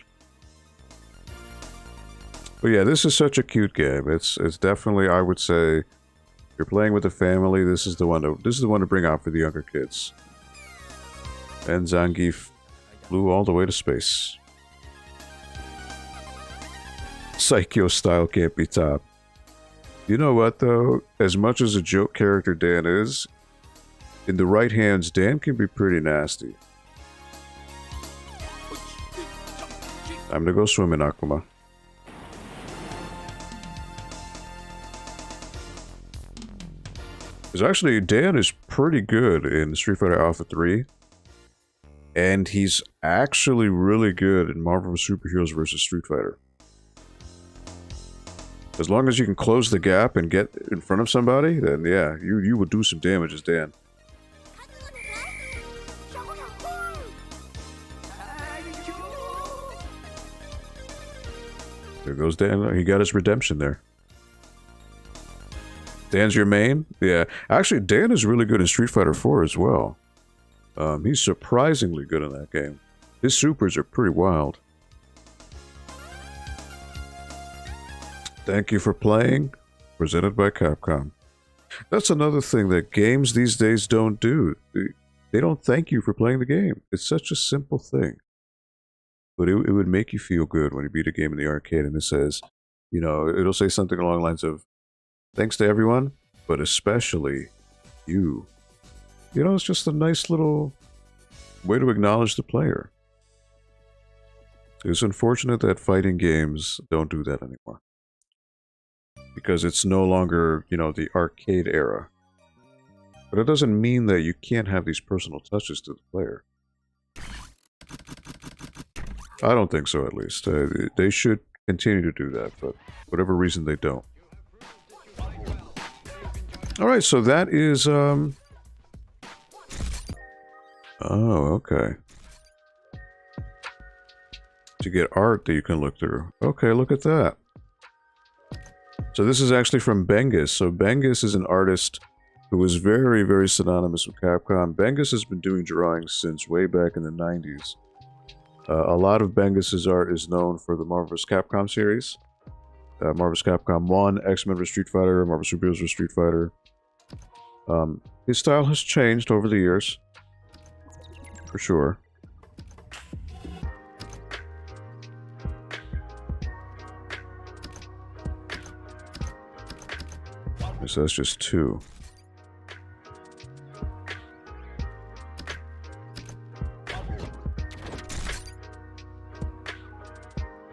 But yeah, this is such a cute game. It's definitely, I would say, if you're playing with a family, this is the one to bring out for the younger kids. And Zangief flew all the way to space. Psycho style can't be topped. You know what though? As much as a joke character Dan is, in the right hands, Dan can be pretty nasty. Time to go swimming, Akuma. Because actually, Dan is pretty good in Street Fighter Alpha 3. And he's actually really good in Marvel Superheroes vs. Street Fighter. As long as you can close the gap and get in front of somebody, then yeah, you would do some damage as Dan. There goes Dan. He got his redemption there. Dan's your main? Yeah. Actually, Dan is really good in Street Fighter 4 as well. He's surprisingly good in that game. His supers are pretty wild. Thank you for playing. Presented by Capcom. That's another thing that games these days don't do. They don't thank you for playing the game. It's such a simple thing. But it would make you feel good when you beat a game in the arcade and it says, you know, it'll say something along the lines of, thanks to everyone, but especially you. You know, it's just a nice little way to acknowledge the player. It's unfortunate that fighting games don't do that anymore. Because it's no longer, you know, the arcade era. But it doesn't mean that you can't have these personal touches to the player. I don't think so, at least. They should continue to do that, but whatever reason they don't. Alright, so that is, oh, okay. To get art that you can look through. Okay, look at that. So this is actually from Bengus. So Bengus is an artist who is very, very synonymous with Capcom. Bengus has been doing drawings since way back in the 90s. A lot of Bengus's art is known for the Marvel vs. Capcom series. Marvel vs. Capcom 1, X-Men vs. Street Fighter, Marvel Superheroes vs. Street Fighter. His style has changed over the years. for sure. So that's just 2.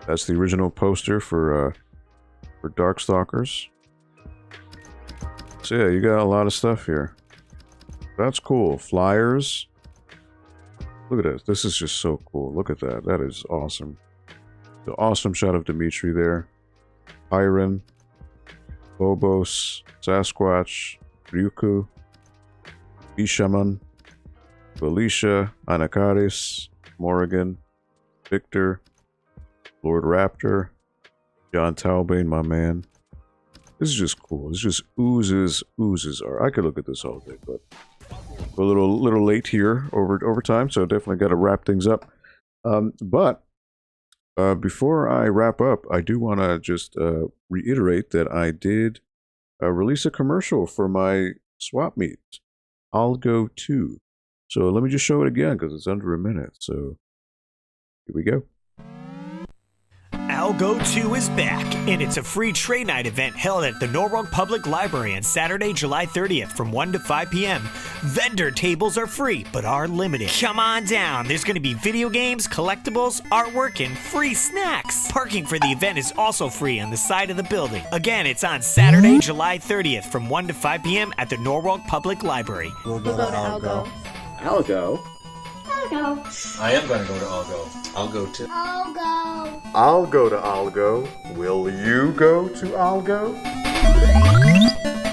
That's the original poster for Darkstalkers. So yeah, you got a lot of stuff here. That's cool. Flyers. Look at this. This is just so cool. Look at that. That is awesome. The awesome shot of Dimitri there. Iron, Bobos, Sasquatch, Ryuku, Bishaman, Felicia, Anakaris, Morrigan, Victor, Lord Raptor, John Talbane, my man. This is just cool. This just oozes art. I could look at this all day, but we're a little late here over time, so definitely got to wrap things up. But before I wrap up, I do want to just reiterate that I did release a commercial for my swap meet, Algo 2. So let me just show it again because it's under a minute. So here we go. Algo 2 is back, and it's a free trade night event held at the Norwalk Public Library on Saturday, July 30th from 1 to 5 p.m. Vendor tables are free, but are limited. Come on down. There's going to be video games, collectibles, artwork, and free snacks. Parking for the event is also free on the side of the building. Again, it's on Saturday, July 30th from 1 to 5 p.m. at the Norwalk Public Library. We'll go to Algo. Algo? Algo. I am gonna go to Algo. I'll go too. Algo. I'll go to Algo. Will you go to Algo?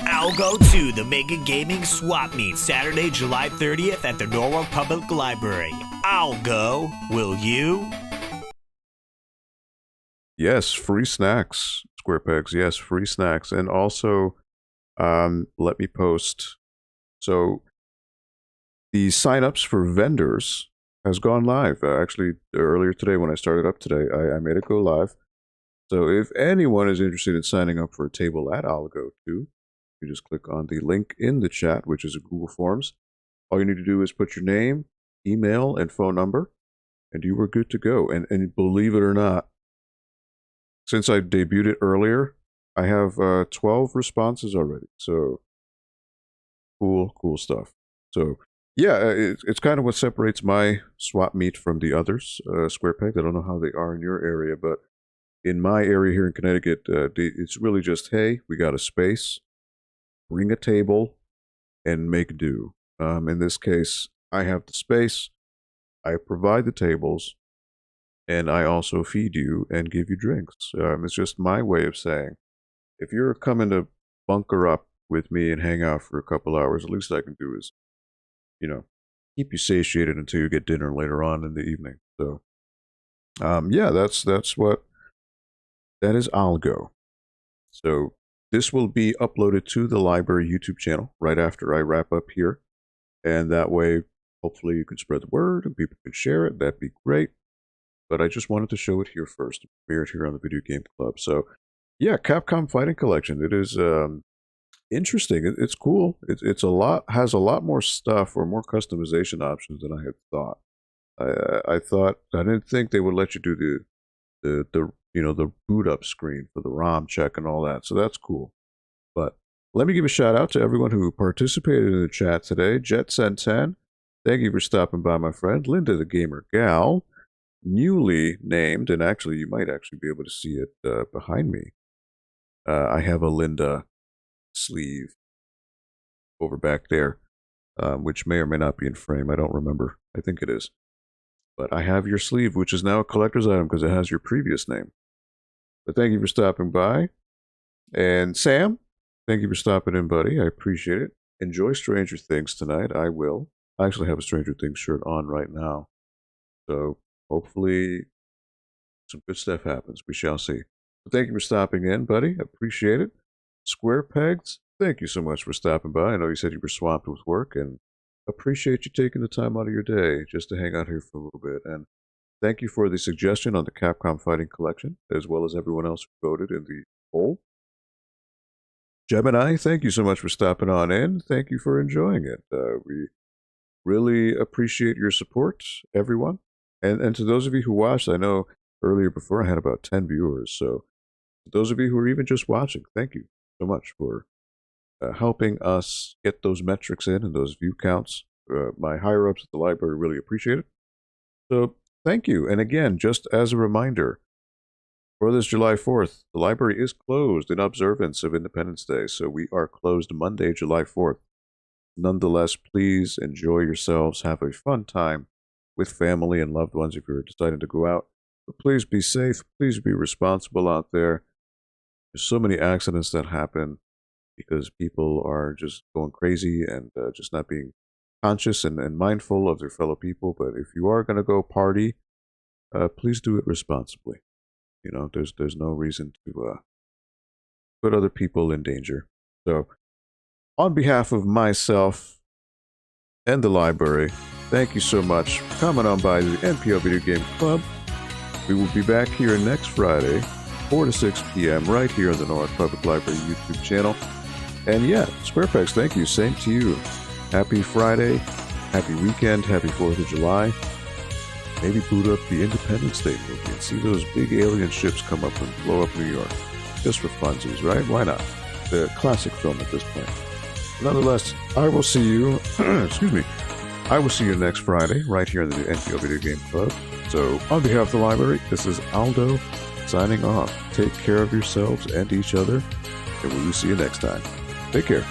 Algo 2, the Mega Gaming Swap Meet, Saturday, July 30th at the Norwalk Public Library. Algo, will you? Yes, free snacks, Square Pegs. Yes, free snacks. And also, let me post. So, the signups for vendors has gone live. Actually, earlier today when I started up today, I made it go live. So if anyone is interested in signing up for a table at Algo 2, you just click on the link in the chat, which is a Google Forms. All you need to do is put your name, email, and phone number, and you were good to go. And believe it or not, since I debuted it earlier, I have 12 responses already. So cool stuff. So yeah, it's kind of what separates my swap meet from the others, Square Peg. I don't know how they are in your area, but in my area here in Connecticut, it's really just, hey, we got a space, bring a table, and make do. In this case, I have the space, I provide the tables, and I also feed you and give you drinks. It's just my way of saying, if you're coming to bunker up with me and hang out for a couple hours, the least I can do is, keep you satiated until you get dinner later on in the evening. So, yeah, that is Algo. So this will be uploaded to the library YouTube channel right after I wrap up here. And that way, hopefully you can spread the word and people can share it. That'd be great. But I just wanted to show it here first, premiere it here on the Video Game Club. So, yeah, Capcom Fighting Collection. It is interesting. It's cool. It's has a lot more stuff or more customization options than I had thought. I didn't think they would let you do the boot up screen for the ROM check and all that. So that's cool. But let me give a shout out to everyone who participated in the chat today. Jet10, thank you for stopping by, my friend. Linda the Gamer Gal, newly named, and actually you might actually be able to see it behind me. I have a Linda sleeve over back there, which may or may not be in frame. I don't remember. I think it is. But I have your sleeve, which is now a collector's item because it has your previous name. But thank you for stopping by. And Sam, thank you for stopping in, buddy. I appreciate it. Enjoy Stranger Things tonight. I will. I actually have a Stranger Things shirt on right now. So hopefully some good stuff happens. We shall see. But thank you for stopping in, buddy. I appreciate it. Square Pegs, thank you so much for stopping by. I know you said you were swamped with work, and appreciate you taking the time out of your day just to hang out here for a little bit. And thank you for the suggestion on the Capcom Fighting Collection, as well as everyone else who voted in the poll. Gemini, thank you so much for stopping on in. Thank you for enjoying it. Really appreciate your support, everyone. And to those of you who watched, I know earlier before I had about 10 viewers. So to those of you who are even just watching, thank you so much for helping us get those metrics in and those view counts. My higher ups at the library really appreciate it. So thank you. And again, just as a reminder, for this July 4th, the library is closed in observance of Independence Day. So we are closed Monday, July 4th. Nonetheless, please enjoy yourselves. Have a fun time with family and loved ones if you're deciding to go out. But please be safe. Please be responsible out there. There's so many accidents that happen because people are just going crazy and just not being conscious and mindful of their fellow people. But if you are going to go party, please do it responsibly. You know, there's no reason to put other people in danger. So, on behalf of myself and the library, thank you so much for coming on by the NPL Video Game Club. We will be back here next Friday, 4 to 6 p.m., right here on the North Public Library YouTube channel. And yeah, SquarePex, thank you. Same to you. Happy Friday, happy weekend, happy 4th of July. Maybe boot up the Independence Day movie and see those big alien ships come up and blow up New York. Just for funsies, right? Why not? The classic film at this point. Nonetheless, I will see you, excuse me, I will see you next Friday, right here in the NPL Video Game Club. So, on behalf of the library, this is Aldo, signing off. Take care of yourselves and each other, and we will see you next time. Take care.